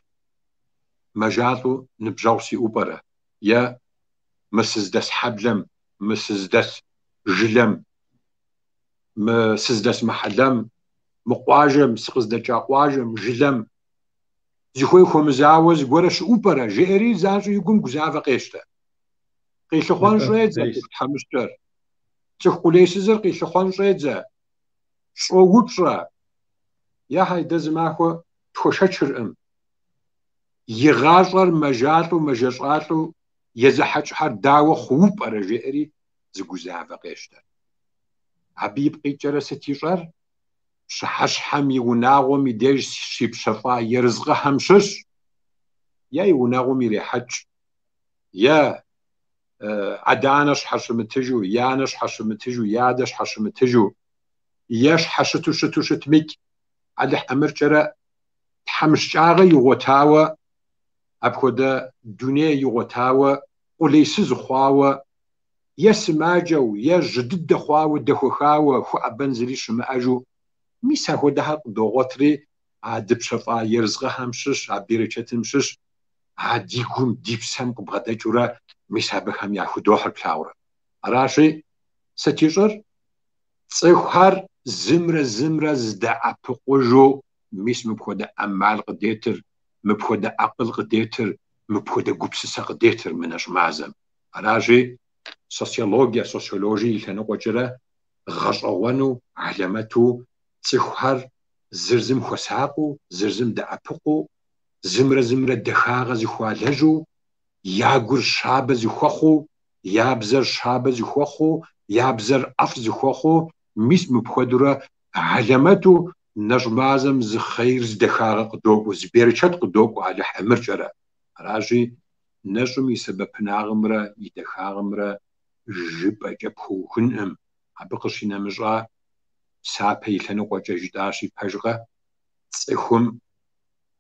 مجالو نبجاوسي أوبرا يا مسزدس حبلم مسزدس جلم مسزدس محلم مقواجم سقزدس جاقواجم جلم زخوي خمزاوز قرش أوبرا جيري زاجو يقوم قزافة قيشتا قيشخوان شوية حمشتر تخوليش زرقي شخوان شيدزا شو وبشرا يا هاي دزماخو تخششر يغاشر مجالو مجاشاتو يزحج حر داو خوب أرجئري زجوزافة قيشتا حبيب قيتشرا ستيشر شحش حمي وناغو ميديج شيب شفا يرزق همشش يا يوناغو ميري حج يا عدانش حشمتجو يانش حشمتجو يادش حشمتجو ياش حشتو شتو شتمك على أمرجرا تحمشاغي يغوتاوا أبخدا دنيا يغوتاوا وليسز خواوا يسماجو يا جدد خواوا دخوخاوا خو أبنزلي شماجو ميسا هو ده دوغوتري عاد بشفا يرزق همشش عبيرچت مشش عاديكم ديبسم بغدا جورا ميسا بخم ياخدو حر بلاورا راشي ستيجر صيخار زمرة زدا أبقوجو ميس مبخودا أمال قديتر مبخودا عقل قديتر مبخودا قبسسا قديتر منش معزم راشي سوسيولوجي لنقو جرا غشوانو علامتو صيخار زرزم خساقو زرزم دا أبقو زمرة دخاغ زخوالجو ياغر شاب زخوخو يابزر شاب زخوخو يابزر أف زخوخو ميس مبخدرة علامتو نجمازم زخير زدخاغ قدوكو زبيرشت قدوكو على حمر جرا راجي نجم يسبب ناغمرة يدخاغمرة جب جبخو خنم عبقشينا مجرا سابي لنقو جداشي بجغة صيخم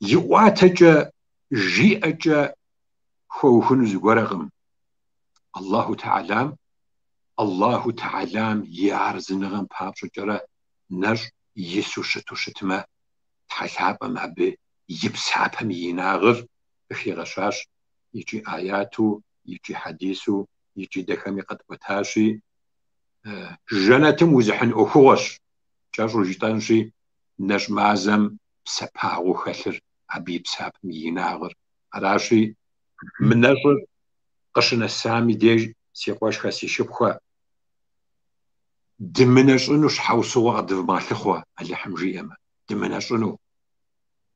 يواتجا جيئجا خوخن زغرغم الله تعالى يارزنغم بابشو جرا نج يسو شتو شتما تحسابا ما بي يبسابا ميناغر بخي غشاش يجي آياتو يجي حديثو يجي دخمي قد بتاشي جنتم وزحن أخوش جاجو جيتانشي نج مازم بسباغو خلر أبي بساب ميناغر راشي من نجر قشن السامي ديج سيقواش خاسي شبخوا دمناشنوش حوصوا غد مالخوا اللي حمجي اما دمناشنو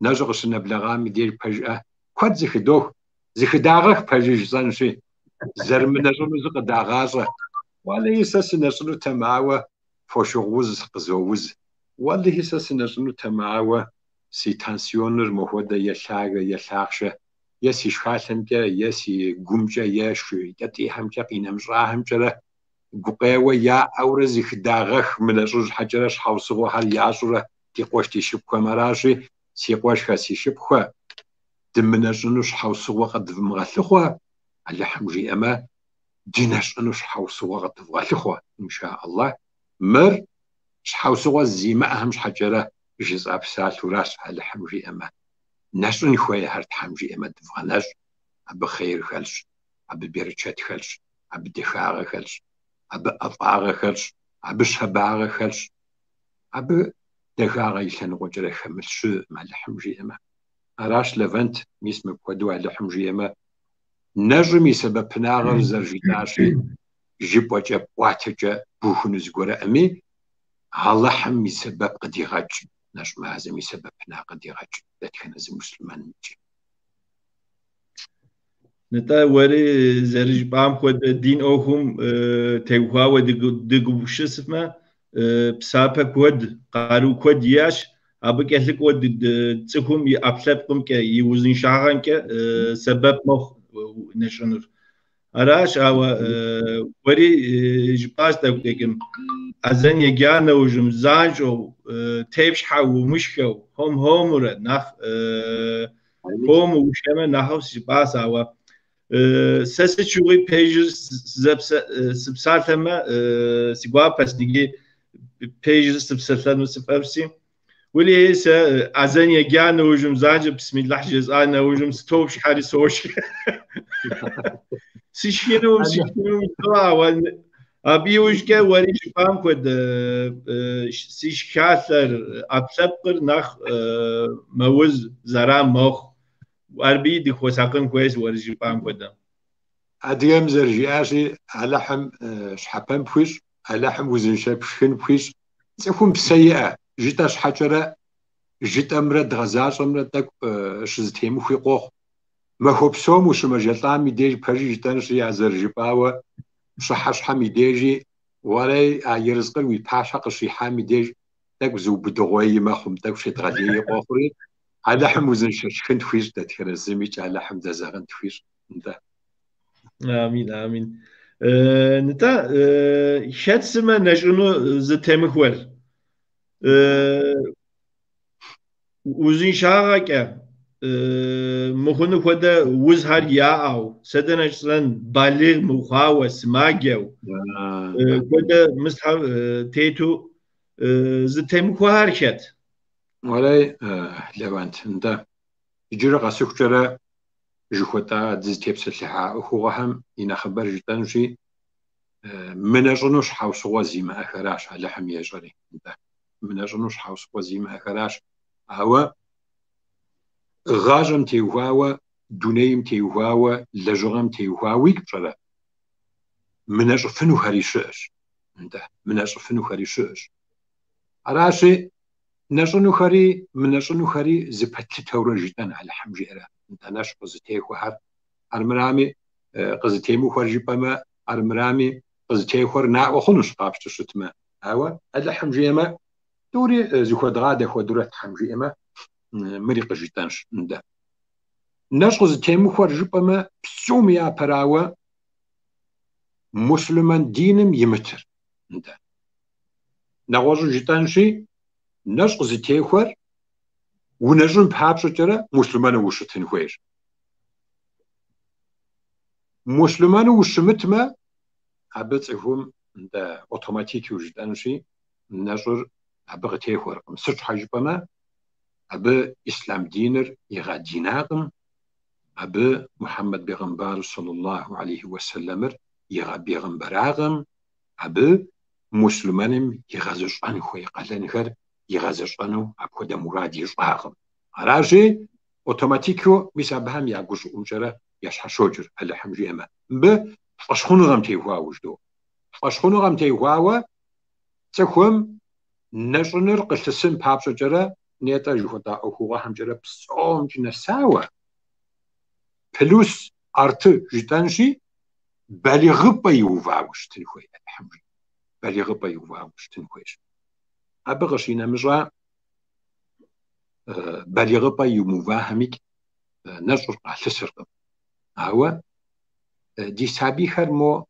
نجر قشن بلغامي ديج بجأة كواد زخدوه زخداغخ بجيج زانشي زرمناشنو زق داغازة ولا يساس ناشنو تماوى فوشوغوز قزووز ولا يساس ناشنو تماوى سي تانسيونر مهودا يلاغة يلاغشة يسي شخالمجا يسي قمجا يشي يتي همجا قينمجرا همجرا قوقاوة يا أورزي خداغخ من الرج حجرش حوصغو هل يعشرة تي قوشتي شبكوا مراشي سي قوشها سي شبكوا دمناشنوش حوصغو قد مغلخوا اللي حمجي أما ديناشنوش حوصغو قد مغلخوا إن شاء الله مر حوصغو الزيماء همش حجرة جزء بسال وراس اللي حمجي أما ناشن خويا هرت حمجي أما دفغناش أب خير خلش أب بيرتشات خلش أب دخاغ خلش أب أفاغ خلش أب شباغ خلش أب دخاغ يلحن وجرى خمل شو مع اللحم جيما أراش لفنت ميس مكودو على اللحم جيما نجمي سبب ناغر زرجيتاشي جيب وجب واتجا بوخن زغورا أمي اللحم يسبب قد يغج نجم هذا يسبب ناغ قد يغج لكن هذا مسلمان نجي نتا وري زرج بام خود دين اوهم تيوها ودقوش اسمه بسابة كود قارو كود ياش أبغى كهلك ود تسكم يأبلبكم كي يوزن شاعن كي سبب مخ نشانر أراش أو وري جباس تقولكم أزن يجانا وجم زاجو تيبش حاو مشكو هم ورا نخ هم وشما نخوس جباس أو سس شوي pages سبساتما سيقوا بس نيجي pages سبساتنا سبسي ولي هسه أزن يجانا وجم زاج بسم الله جزانا وجم ستوبش حاري سوش سيشينو طلع أبي وجه وريش بام كود سيشكاثر أبسبر نخ موز زرام مخ وأربي دي خوساقن كويس وريش بام كود أديم زرجياشي ألحم شحبان بويش ألحم وزن شبشين بويش تكون بسيئة جيتاش حجرة جيت أمرد غزاش أمرد تك شزتيمو في قوخ ما هو بسوم وش مجلطان ميديج بحجي جيتانش يا زرجي باوة شحش حميديجي وراي يرزقل ويباشا قشي حميديج تك زو بدغوي ما خم تك شي تغلي قوخري ألحم وزن شبشين بويش تتكرر زميج ألحم دزاغن بويش انت آمين آمين نتا شات سما نجنو زتمخور وزين شاغك مخونو خدا وز هر يا او سدنش سن بالغ مخاو سماجو خدا مستحب تيتو زتمخو حركت وراي لوانت انت يجرى قاسوك جرى جوختا دز تيبس اللحا وخوهم إنا خبر جتانشي من أجنوش حوس وزيمة أخراش على حمية جري من أجنوش حوس وزيمة أخراش هوا غاجم تيوهاوا دونيم تيوهاوا لجغم تيوهاوي كبشرة من أجل فنو هريشش من أجل فنو هريشش أراشي نجنو خري من نجنو خري زبطل تورا جتان على حمجيرة انت ناش قزتيه وحر أرمرامي قزتيه مخرج بما أرمرامي قزتيه وحر نا وخنوش قابش شتما هوا هذا حمجيما دوري زخو دغاده خو دورت حمجيما مريق جتانش ندا ناش قزتيه مخرج بما بسوميا براوا مسلمان دينم يمتر ندا نغوج جتانشي ناش قزتيه وحر ونجم بحابش جرى مسلمان وشتن خويش مسلمان وشمت ما عبتهم دا اوتوماتيك وجدان شي نجر عبغتيه ورقم سرج حاجب ما عب اسلام دينر يغا ديناغم عب محمد بيغمبر صلى الله عليه وسلم يغا بيغمبراغم عب مسلمان يغازش عن خوي قالن خير يغازش عنو عبخدا مراد يشاغم عراجي اوتوماتيكو بيسابهم ياغوش اونجرا يشحشوجر على حمجي اما ب فاشخونو غم تيوا وجدو فاشخونو غم تيوا تخوم نجنر قلتسم بابشجرا نيتا جوتا اوخو همجرا بصوم جنساوا بلوس ارت جتانشي بالغ بيوفاوش تنخوي الحمجي بالغ بيوفاوش تنخويش أبغشينا مجا بالغ بيوموفاهمك نجر على السرقم هو دي سابي خرمو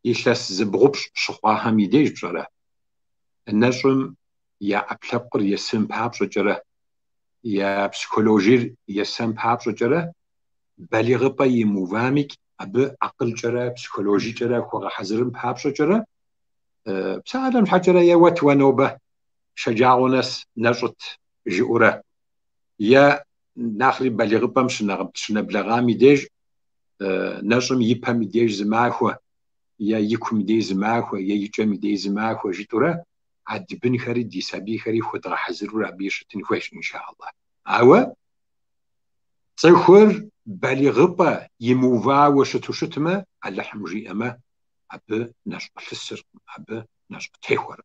يشلس زبغبش شخواهم يديش بجرا النجم يا أبلغر يسم باب جرا يا بسيكولوجير يسم باب جرا بالغ بيوموفاهمك أب عقل جرا بسيكولوجي جرا خوغا حزرم باب جرا بسعادم حجرا يا وتونوبه شجاعونس نجت جورة يا ناخلي بالغ بمش نبلغا ميديج نجم يبها ميديج زماخو يا يكو ميديج زماخو يا يجا ميديج زماخو جيتورا عدبن خري دي سبي خري خد حزر ربيش تنخوش إن شاء الله أو تخور بالغبا يموفا وشتوشتما على حمجي أما أب نشق السر أب نشق تخور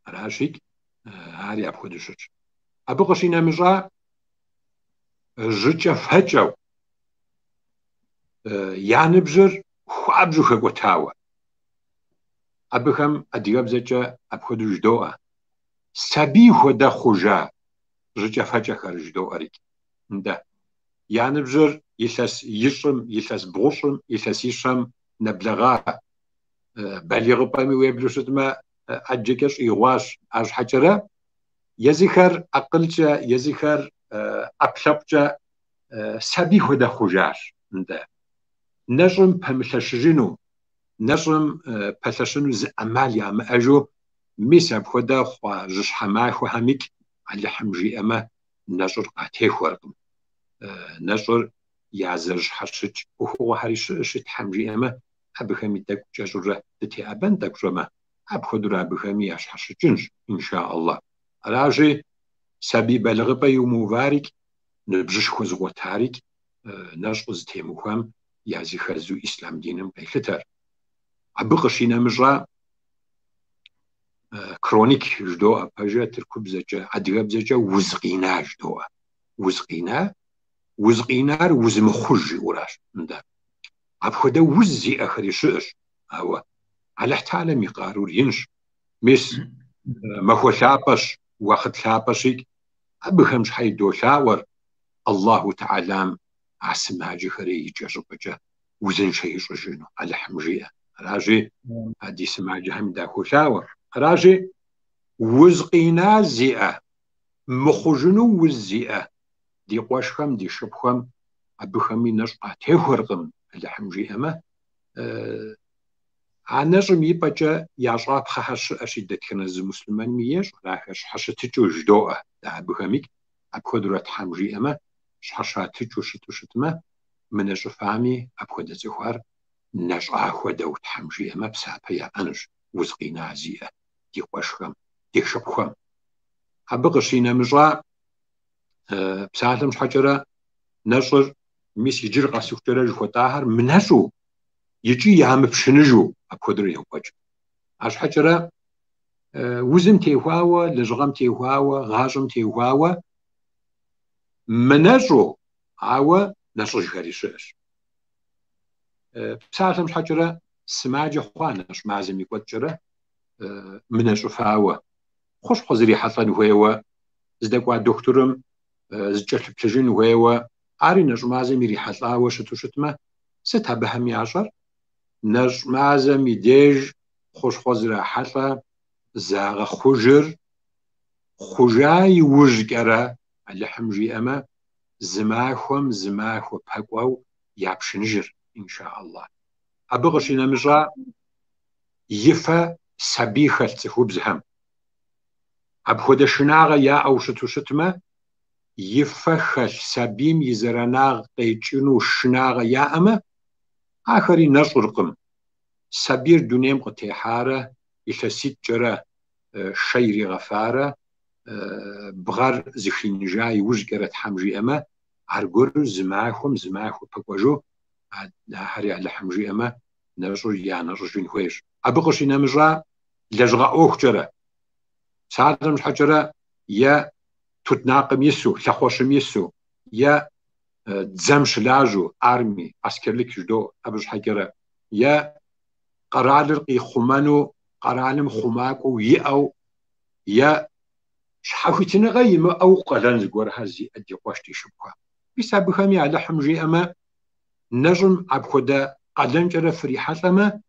راشيك هاري أب خدشش أب قشينا مجا جتشا فهجو يعني بجر خواب جو خقوتاوا أبخم أدياب زجا أبخد جدوء سبي خدا خوجا جتشا فهجا خارج دو أريك ده يعني بجر يلس يشرم يلس بغشرم يلس يشرم نبلغا بالغ بامي ويبلوشت ما أجيكش إغواش أج حجرة يزيخر أقلجا يزيخر أبلبجا سبي خدا خوجاش ده نجم بمثلشجينو نجم بثلشنو ز أمال يا ما أجو ميساب خدا خوا جش حما خو هميك على حمجي أما نجر قاتي خورقم نجر يعزرج حشج وهو هريش شت حمجي أما أبخمي تك ججرة تتي أبن تك رما أبخدر أبخمي أش حشجنج إن شاء الله راجي سبي بلغ بيومو بارك نبجش خوزغو تاريك نجز تيموهم يازي خرزو إسلام دينم بيختر أبقشينا مجرى كرونيك جدو أبجا تركب زجا عدغب زجا وزغينا جدو وزغينا وزمخوج وراش ندا أبخدا وزي أخري شئش أو على احتالا مقارور ينش مس ما هو ثابش واخد ثابشيك أبخمش حيدو ثاور الله تعالى عسما جخري يجرب جا وزن شيء رجينو على حمجيه راجي هادي سمع جهم داكو ثاور راجي وزقينا زئة مخجنو وزئة دي قواشخم دي شبخم أبخمي نشقى تهورغم على حمجي أما عنجم يبجا يعشاب خحش أشيدة كنز مسلمان مياش راكش حشتجو جدوء دا أبخميك أبخدرات حمجي أما شحشات تجو شتوشتما من الجفامي أبخد زخوار نشقى خدو تحمجي أما بسابا يا أنج وزقينا زئة دي قواشخم دي شبخم أبقشينا مجا بسالم حجرة نشر ميس يجر قاسوك ترى جو طاهر منهشو يجي يعم بشنجو أبخدر يوبج عش حجرة وزم تيهواوا لجغم تيهواوا غاجم تيهواوا منجو عوا نشر جهري شش بسالم حجرة سماج خوانش معزم يقول جرة منجو فاوا خوش خزري حصل هو زدقوا دكتورم زجل بلجين هو عاري نجمازم يريح الله وشتوشتما ستها بهمي عشر نجمازم يديج خوش خزرة حصل زاغ خجر خجاي وجقرة على حمجي أما زماخم بحقوا يابشنجر إن شاء الله أبغشنا مجا يفا سبيخة تخبزهم أبخد شناغ يا أو شتوشتما يفخل سبيم يزرناغ قيتشنو شناغ يا أما آخري نشرقم سبير دونيم قتيحارة يلسيت جرى شيري غفارة بغار زخين جاي وجقرت حمجي أما عرقر زماخم بقوجو هاري على حمجي أما نرجو يا نرجو خويش أبقشي نمجا لجغا أوخ جرى ساعات مش حجرة يا تتناقم يسو لخوشم يسو يا تزمش لاجو أرمي عسكرلك جدو أبش حجرة يا قرالر خمانو قرالم خماكو يأو يا شحاوتنا غيم أو قلن زقور هزي أدي قواشتي شبكا بسبب خمي على حمجي أما نجم أبخدا قلن جرى فريحة أما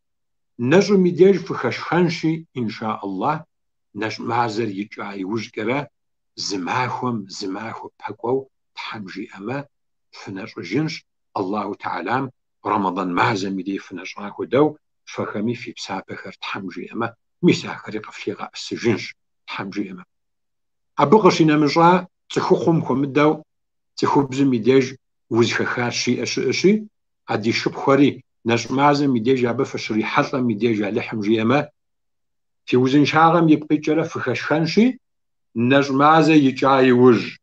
نجم يدير في خشخنشي إن شاء الله نجم معزر يجعي وجقرة زماخو بحقو تحمجي أما فنجر جنش الله تعالى رمضان معزم يدي فنجراكو دو فخمي في بسابخر تحمجي أما مساخر قفليغا السجنش تحمجي أما أبقشنا مجرى تخوخم كومدو تخوبزم يديج وزخخار شي أشي عدي شبخوري نجم معزم يديج أبا فشري حطم يديج على حمجي أما في وزن شاغم يبقي جرى فخشخنشي نجمازة يجاي وج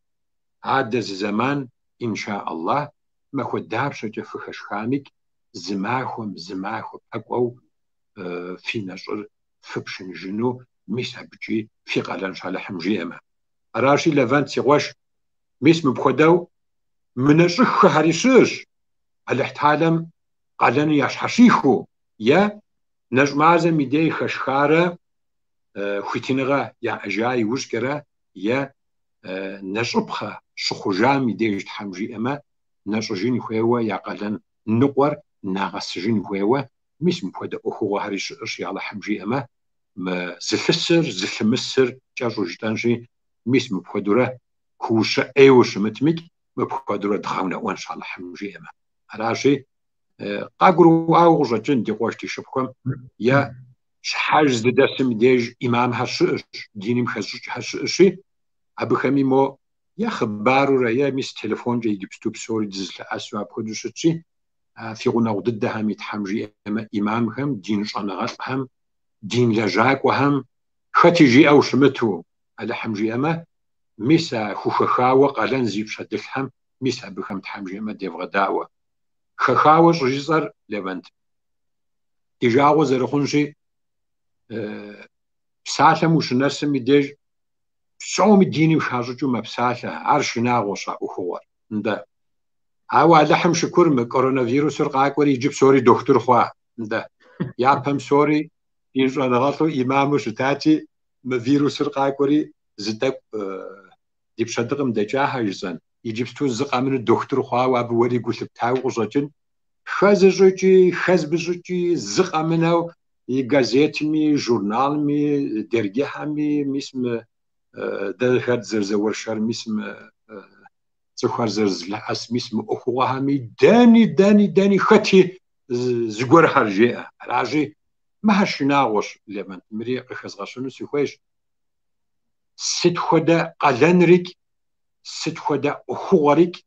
عاد زمان إن شاء الله ما خداب شجع فخشخامك زماخم أقوى في نشر فبشن جنو ميس بجي في قلن شال حمجي أما راشي لفانت سيغوش ميس مبخدو من الشخ هريشش الاحتالم قلن يشحشيخو يا نجمازة ميدي خشخارة خوتينغا يا أجاي وشكرا يا نشبخة شخوجام ميدي حمجي أما نشجين خويوا يا قلن نقور ناغسجين خويوا مش مفيد أخوة هريش أشياء على حمجي أما ما زفمسر جاجو جتانجي مش مفيدورة كوشة أيوش متمك مفيدورة دخاونا وانش على حمجي أما هراشي قاقروا أو غجن دي قواشتي شبكم يا شحاج دسم ديج إمام هرش ديني مخزوش هرشي أبو خمي مو يا خبارو رأي مس تلفون جاي جبستو بسوري دزل أسوا بخدوشتشي في غنا ضدها متحمجي أما إمامهم دين شانغاتهم دين لجاك وهم ختيجي أو شمتو على حمجي أما ميسا خخاوة قالن زيب شدلهم ميسا بخم تحمجي أما ديف غداوة خخاوة جزر لبنت تجاوز رخنجي بسالة مش نرسم ديج سوم الديني وشاجو ما بسالة عرش ناغوشا أخوار ندا هاو لحم شكر من كورونا فيروس رقاك وري يجيب سوري دكتور خوا ندا يا بهم سوري ينجو نغطو إمامو شتاتي ما فيروس رقاك وري زدك دي بشدقم دجاها يزن يجيب ستو زقا من الدكتور خوا وابو وري قلت بتاو غزاجن خزجوجي خزبجوجي زقا منو يغازيت مي جورنال مي درجها مي مسم دخل زرزور شر مسم زخار زرزل اسميس مؤخوها مي داني ختي زغور حرجه راجي ما هشناغوش لمن مري خزغشنو سيخويش ست خدا قلنريك ست خدا اخوريك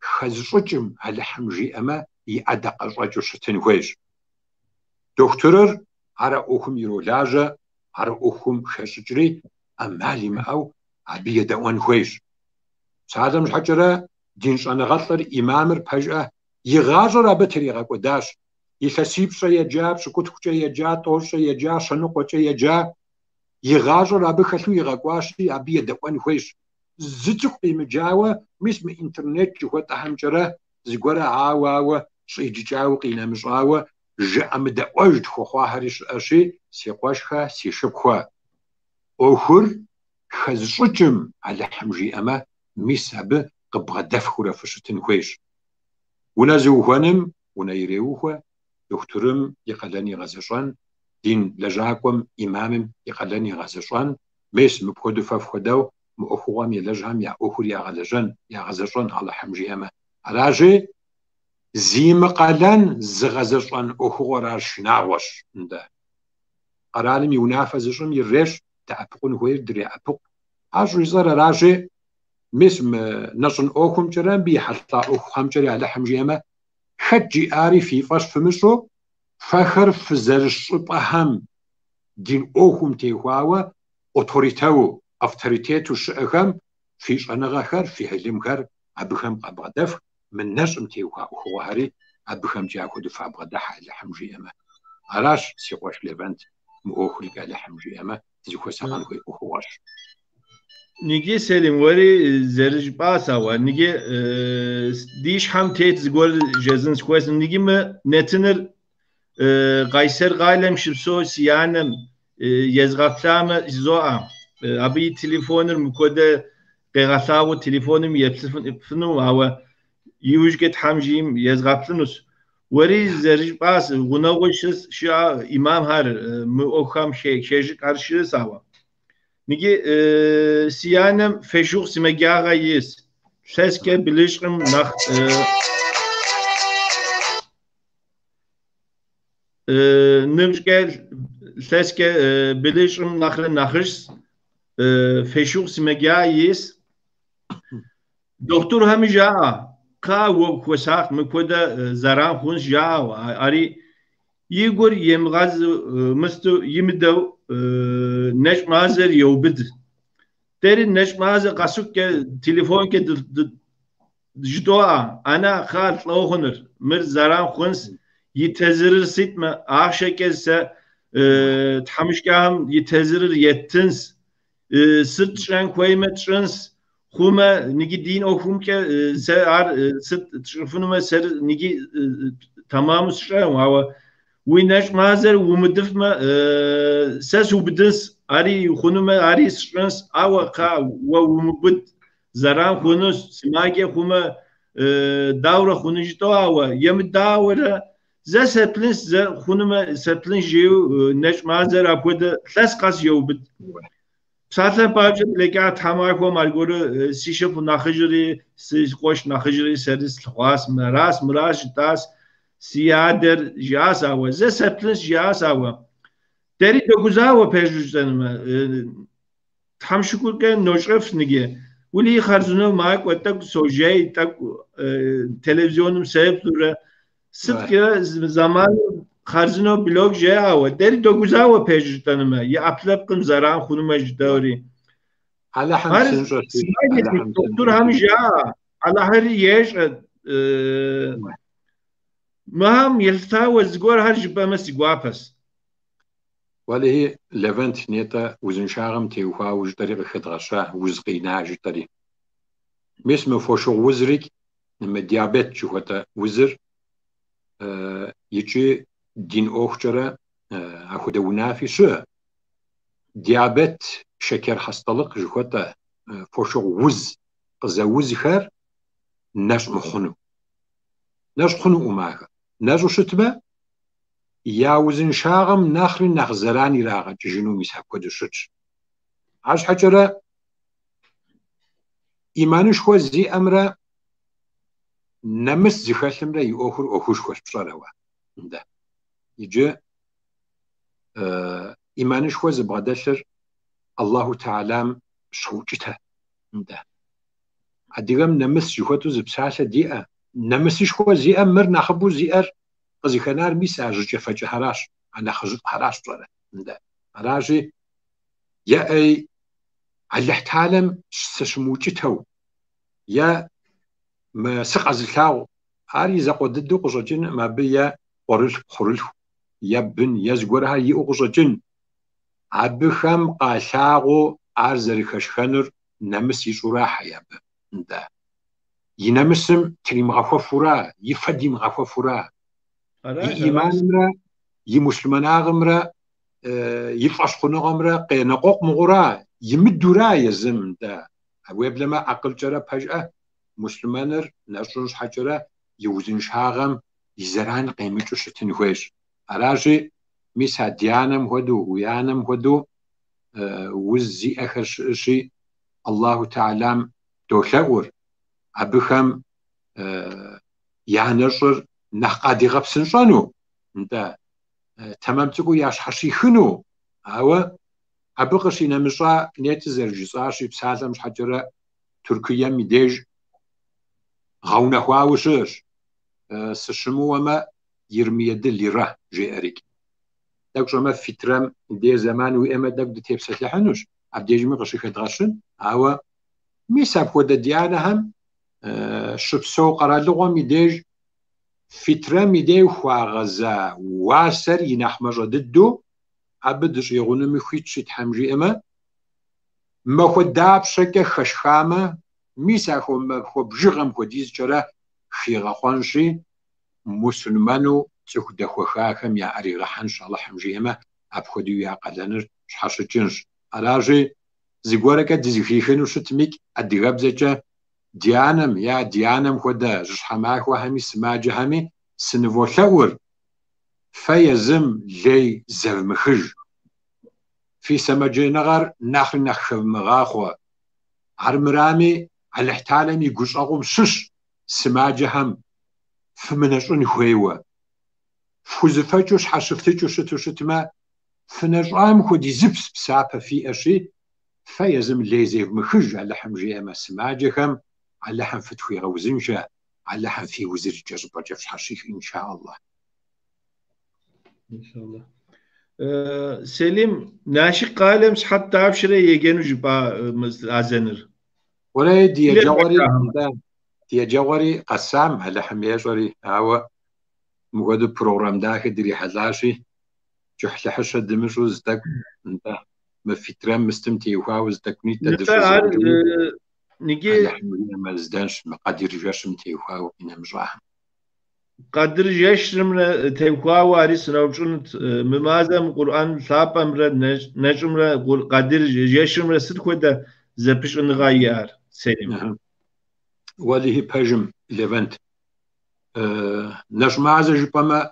خزجم على حمجي اما يعدق الرجل شتنويش دكتور على اخم يرولاجا على اخم خشجري امالي ما او عبيه دوان خويش سعادة مش حجرة دينش أنا غطر إمامر بحجة يغاجر بطريقة قداش يتسيب شيء جاب شكوت شيء جاب طول شيء جاب شنق شيء جاب يغاجر بخلو يغاقواشي أبي دوان خويش زتق مجاوة مسم إنترنت جوه تحمجرة زقورة عاوة شيء جاو قينا مجاوة جاء مدقوجد خوخوا هريش أشي سيقواشها سيشبخوا أخر خزجم على حمجي أما ميساب قبغة دفخورة فشتن خويش ونازو هنم ونيريوه دكتورم يقلني غزشان دين لجاكم إمامم يقلني غزشان ميس مبخدو ففخدو مؤخوام يلجهم يا أخور يا غزشان على حمجي أما راجي زيم قلن زغزشان أخور شناوش نده قرالم ينافذشم يريش تعبقون هوير دري أبق عجو يزار راجي مسم نشن أوكم جرام بي حتى أوكم جري على حمجيما خجي آري في فاش فمشو فخر فزرش بهم دين أوكم تيهواوا أوتوريتاو أفتوريتيتو شأخم فيش أنا غاخر في هلم غر أبخم قبغدف من نجم تيهوا هو هاري أبخم جاكو دفع بغدح على حمجيما علاش سيقواش لبنت مؤخري على حمجيما تزيكو ساقان كوي أخواش نيجي سليم وري زرج باسا نيجي ديش هم تيت زغول جزن سكويس نيجي ما نتنر قيصر قايلم شبسو سيانم يزغفلام زوا ابي تليفونر مكوده قيغثاو تليفونم يبسفنو هو يوجكت حمجيم يزغفلنوس وري زرج باس غنوغشس شا امام هر مؤخم شيج قرشي ساوا نيجي سيانم فشوق سمجاغا يس سسكه بلشقم نخ نمشكل سسكه بلشقم نخرس فشوق سمجاغا يس دكتور هم جا قا وساق مكودا زران خونس جا اري يغور يمغاز مستو يمدو نش مازر يوبد تري نش مازر قصوك تليفون كده جدوا أنا خالد لوهنر مر زران خنس يتزرر سيت ما عاشكس تحمش كام يتزرر يتنس ست شان كويمة شانس خوما نيجي دين أو خوم كه سر ست تشوفونه ما سر نيجي تمام شان وهو ويناش مازر ومدف ما ساس وبدنس أري خونو ما أري شانس أو قا ومبد زران خونوس سماجي خوما داورة خونجتو أو يم داورة زا سبلنس زا خونو ما سبلنس جيو ناش مازر أبود ثلاث قاس يوبد ساعتها باجت لقى تماكو مالقولو سيشوف ناخجري سيخوش ناخجري سرس خواس مراس تاس سيادر جاس أو زي سبلنس جاس أو تري دكوزاو بيجوزنما تحمشكو كان نوشرف نجي ولي خرجنا معك وتك سوجي تك تلفزيون مسيب دورة ست كده زمان خرجنا بلوگ جا أو داری دو گذار پیشتن ما یه اپلاب کن زران خونو مجداری. على حمسن دكتور هم جا على هريش مهم يلتاو الزجور هرج بمس جوابس. ولی هی لونت نیتا وزن شاغم تیوها وجداری خدرشة وزقینا جداری. میسم فوشو وزریک نم دیابت جوهتا وزر يجي دين أوخجرة أخذ ونافي شو ديابت شكر حصلق جوتا فوشو وز قزا وز خير ناش مخنو أماغا ناجو شتبه يا وزن شاغم ناخري ناخزراني راغا جنو مسحب كودو شتش عاش حجرة إيمانش خو زي أمرا نمس زخلم را يأخر أخوش خوش بصاروا ده يجي إيمانش خو زبادشر الله تعالى شوجته ده عديغم نمس جوتو زبساسة ديئة نمسش خو زي أمر ناخبو زيئر قزي خنار ميساج جفج هراش أنا خجط هراش بصارة ده هراجي يا أي على احتالم سشموجته يا ما سقز الكاو عاري زقو ددو قجاجين ما بيا قرل يبن يزغورها يقجاجين عبخم قاشاغو ارزري خشخنر نمس يشوراح ياب ندا ينمسم تريم غفورا يفديم غفورا يإيمان مرا يمسلمان اغمرا يفاشخنا غمرا قينقوق مغرا يمدورا يزم دا ويبلما عقل جرا فجأة مسلمانر نشوش حجرة يوزن شاغم يزران قيمتو شتن هوش أراجي ميسا ديانم هدو ويانم هدو وزي أخر شي الله تعالى دوشاور أبخم يانشر نحقادي غبسن شانو انت تمام تقو ياش حشي خنو أو أبقشي نمشا نيت زرجيصاشي بسالة مش حجرة تركيا ميديج غاونا خواوشش سشمو وما يرمي دليرة جيريك داك جما فيترام دي زمان وإما داك دي تيبسات لحنوش عبديج مغشي خدغشن أو ميساب خود ديانا هم شبسو قرار لغو ميديج فيترام ميديج خواغزا واسر ينحمج ضدو عبدش يغنو مخيتش تحمجي إما ما خود داب شكا خشخامة ميسا خو بجغم خو ديز جرا خيغا خوانشي مسلمانو تخو دخو خاكم يا أريغا حنش الله حمجيما أبخدو يا قدنر شحش جنش أراجي زيقوركا ديزيخيخنو شتميك أدغاب زيجا ديانم يا ديانم خودا جشحماك وهمي سماجي همي سنفو ثور فيزم لي زرمخج في سماجي نغر ناخر نخف مغاخو عرمرامي على احتالم يقوش أقوم شش سماجي هم فمنشون خويوة فوزفتوش حشفتوش شتما فنجرام خودي زبس بسابة في أشي فيزم ليزي مخج على حمجي أما سماجي هم على حم فتوي غوزنجا على حم في وزير جزبة جفش حشيخ إن شاء الله إن شاء الله سليم ناشي قالم حتى أبشر يجينو جبا أزنر ولا دي إلى جواري المكان دي جواري قسام على حميشوري هوا مقعد بروجرام داك دري حلاشي جحل حشة دمشو زدك انت ما في ترام مستمتي وهاوز دكني تدش نتا زوجو على نجي حمية ما زدانش ما قادر جاشمتي وهاو إنا مجراهم قدر يشرم تيقوا واريس نوبشون ممازم قرآن ثابا مرة نجم قدر يشرم سد كودا زبش نغير سليم واللي هي بهجم ليفنت نجم عز جبما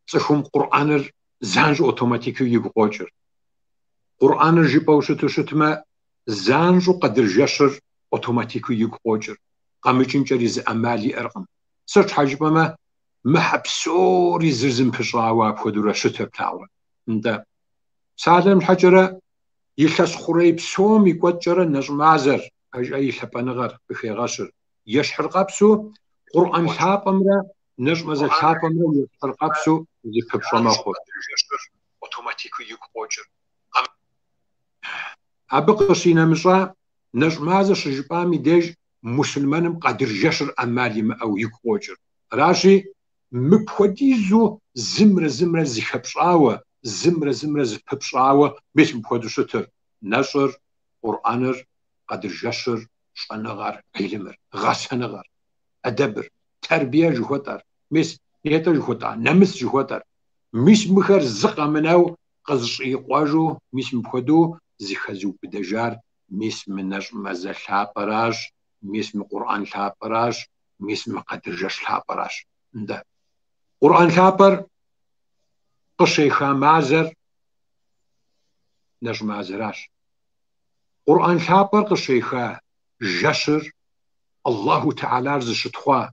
تخم قرآن زانج أوتوماتيكي يبقوجر قرآن جبوش تشتما زانج قدر جشر أوتوماتيكي يبقوجر قامچن جريز أمالي أرقم سرچ حجبما محبسوري زرزم بشراوا بخدورة شتب تاوا انت سالم الحجرة يلخص خريب سوم يقوجر نجم عزر أي لبنغر بخي غشر يشحر قبسو قرآن ثاب أمره نجم از ثاب أمره يشحر قبسو يكب شما خود أوتوماتيكو يقوجر أبقشينا مشا نجم عزر شجبامي ديج مسلمانم قادر جشر أمالي أو يقوجر راشي مبخديزو زمرة زخبشاوة زمرة زخبشاوة بيش مبخدو شتر نشر قرآنر قدر جشر شنغر علمر غسنغر أدبر تربية جهوتر مس يتا جهوتر نمس جهوتر مش مخر زقا مناو قزش إيقواجو مش مبخدو زخزو بدجار مش منش مزا ثابراش مش قرآن ثابراش مش قدر جش ثابراش ده قرآن ثابر قشيخا معزر نجم معزراش قرآن ثابر قشيخا جشر الله تعالى رزشتخوا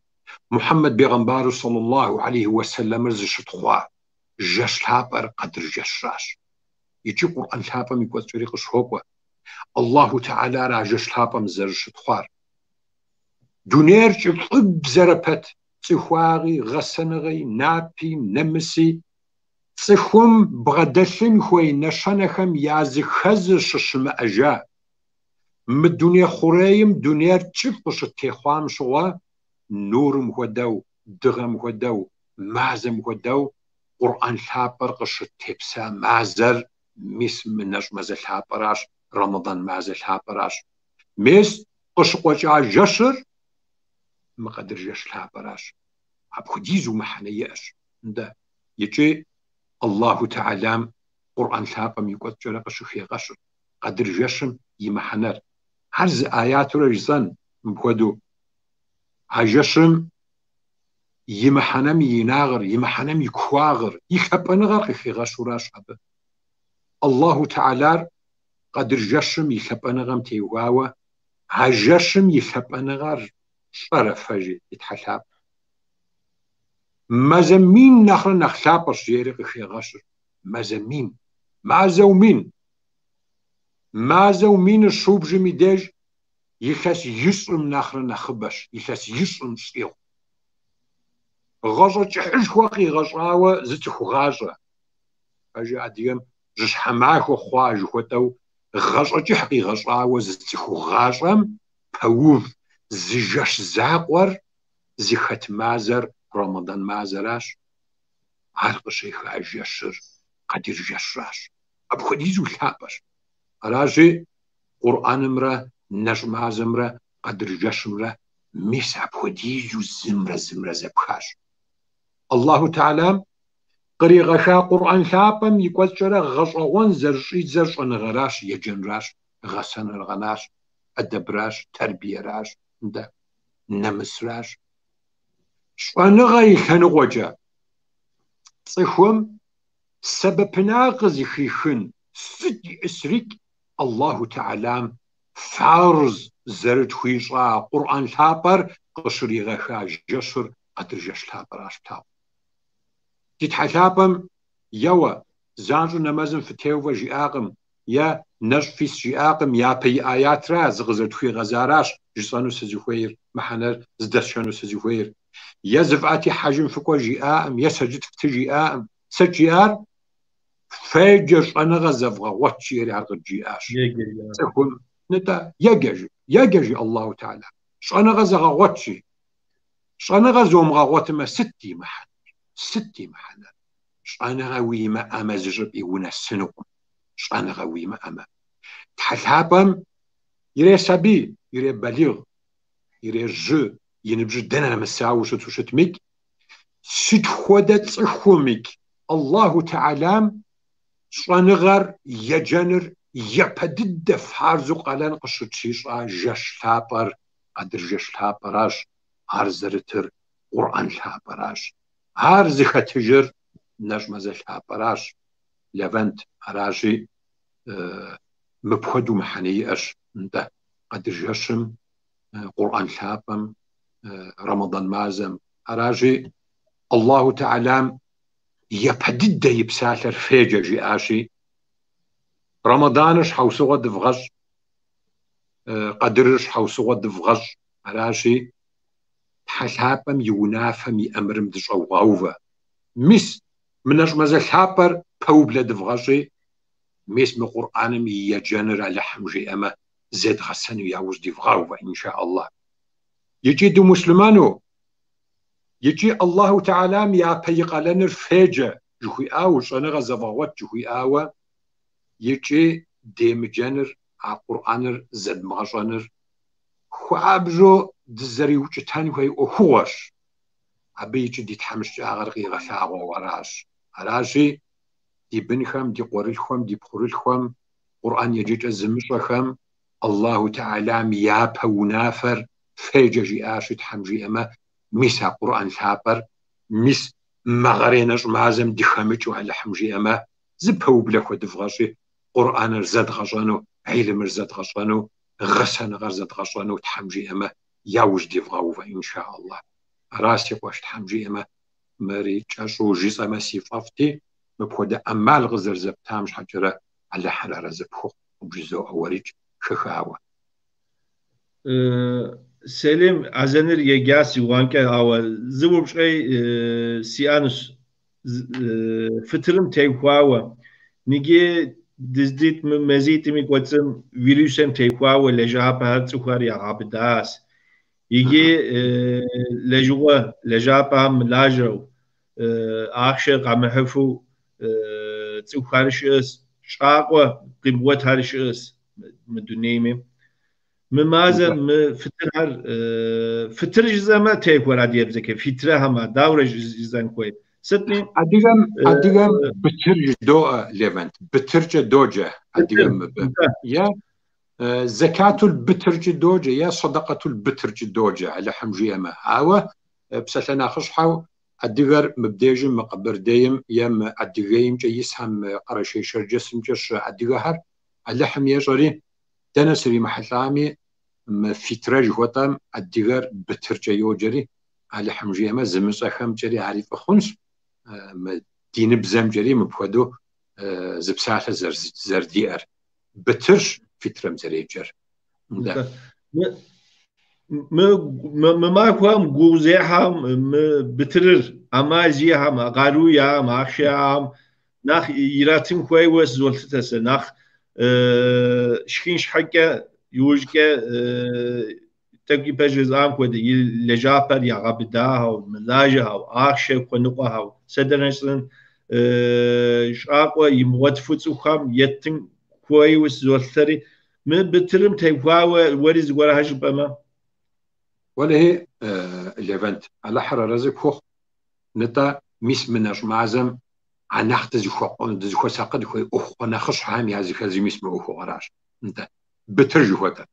محمد بيغمبار صلى الله عليه وسلم رزشتخوا جش ثابر قدر جشراش يجي قرآن ثابر ميقوز طريق شوكوا الله تعالى راجش ثابر مزرشتخوار دونير جب زربت تخواغي غسنغي نابي نمسي تخم بغدلن خوي نشانخم يازي خز ششم أجا مدنيا خوريم دنيا تشفش تخوام شوا نورم هدو دغم هدو مازم هدو قرآن ثابر قش تبسا مازر مس من نجم ثابراش رمضان مازل ثابراش مس قش قوجا جشر ما قدر جش ثابراش عبخديزو محنياش ده يجي الله تعالى قرآن ثابم يقول جرى قشخي غشر قدر جشم يمحنر هرز آيات رجزان مبخدو عجشم يمحنم يناغر يمحنم يكواغر يخبنغر خي غشوراش عبه الله تعالى قدر جشم يخبنغم تيواوا عجشم يخبنغر شرفجي يتحلاب مازمين نخر نخلابش جيري خي غشر مازمين مازومين الشوب جمي ديج يخس يسرم نخر نخبش يخس يسرم سيو غزة تحش خوخي غزاوة زتخو غازة أجي أديم جش حماخو خواج خوتو غزة تحقي غزاوة زتخو غازم بوف زجاش زاقور زخت مازر رمضان مازراش عرق شيخ أجشر قدر جشراش أبخديزو ثابش راجي قرآن مرة نجم عزمرة قدر جشمرة مس أبخديزو زمرة زبخاش الله تعالى قريغشا قرآن ثابم يقول جرى غشوان زرش نغراش يجنراش غسن الغناش أدبراش تربية راش ده نمسراش شوانغاي خنوجا صيخوم سبب ناقز خيخن سدي اسريك الله تعالى فارز زرد خويشا قرآن ثابر قشري غشا جشر قدر جش ثابراش تاو تتحثابم يوا زانجو نمازم فتيوفا جياقم يا نجفيس جياقم يا بي آيات راز غزرد خوي غزاراش جسانو سزيخوير محنر زدشانو سزيخوير يا زفاتي حجم فكو جياقم يا سجد فتي جياقم سجيار فاجش أنا غزف غوتشيري عرق الجياش تكون نتا يجي الله تعالى شأنا غزا غوتشي شأنا غزوم غوتما ستي محل شأنا غوي ما أما زجب يونا السنوكم شأنا غوي ما أما تحلابم يري سبي يري بليغ يري جو ينبجو دنا مساو شت ميك ست خودت خوميك الله تعالى شانغر يجنر يبدد فارزو قالن قشتشيش جش لابر قدر جش لابراش عرزرتر قرآن لابراش عرز ختجر نجم زش لابراش لفنت عراجي مبخدو محني اش انت قدر جشم قرآن لابم رمضان مازم عراجي الله تعالى يبدد يبسالر فيجا جي آشي رمضانش حوسوغة دفغش قدرش حوسوغة دفغش عراشي حسابم يونافم يأمرم دشو غوفا مس منش مازال حابر بوبلا دفغشي مس من قرآنم يجنر على حمجي أما زيد غسن يعوز دفغوفا إن شاء الله يجي دو مسلمانو يجي الله تعالى يا بيقالن فيجا جوي اوش انا غزفاوت جوي اوا يجي ديم جنر ع قرآن زد مغشانر خوابجو دزري وجتاني وهي اوخوش ابي يجي دي تحمش اغرقي غشاغو وراش عراشي دي بنخم دي قوريلخم دي بخوريلخم قرآن يجي زمشخم الله تعالى يا بونافر فيجا جي اشي تحمجي اما ميسا قرآن ثابر ميس مغرينش مازم دخمج وعلى حمجي أما زبهو بلك ودفغاشي قرآن زاد غشانو علم زاد غشانو غسن غرزاد غشانو تحمجي أما ياوج دفغاو إن شاء الله راسي واش تحمجي أما مري تشاشو جيس أما سيفافتي مبخودة أمال غزر زبتامش حجرة على حرارة زبخو وبجزو أوريج شخاوة سليم عزنر يجاسي وانكا أو زوج شيء سيانس فترم تيقواوا نيجي دزديت مزيت ميقوتم فيروسم تيقواوا لجاب هرتسوخار يا عبداس يجي لجاب هم لاجو آخشق عم حفو تسوخارشيس شاقوا قبوت هارشيس مدونيمي ممازن فتر جزما تيكور عادي بزكي فترة هما دورة جزان كوي ستني أديهم بترج دو ليفنت بترج دوجة أديهم يا زكاة البترج دوجة يا صدقة البترج دوجة على حمجي أما عاوة بسلنا خشحو أديغر مبديجم مقبر دايم يم أديغيم جيسهم قرشي شرجسم جش أديغهر على حمية جري دنسري محلامي فترة جوتام أديغر بترج يوجري على حمجي أما زمس أخم جري عارف خنس دين بزم جري مبخدو زبساحة زردير بترج فترة مزريجر ما كوام جوزهم بترر أما زيهم قارويا ماخشام ناخ يراتم كوي وزولتس ناخ شخينش حكا يوجك تقي بجز عام كودي لجابر يا غبداها وملاجها وآخشة ونقها وسدرنسن شاقوا يموت فتوخام يتم كوي وزولتري من بترم تيقواوا ورز وراهش بما ولا هي اليفنت على حرارة زكوخ نتا ميس مناش معزم عناخت زكو ساقد خوي أخ وناخش حام يعزي خازي ميس مو أخو غراش نتا بترجو هذا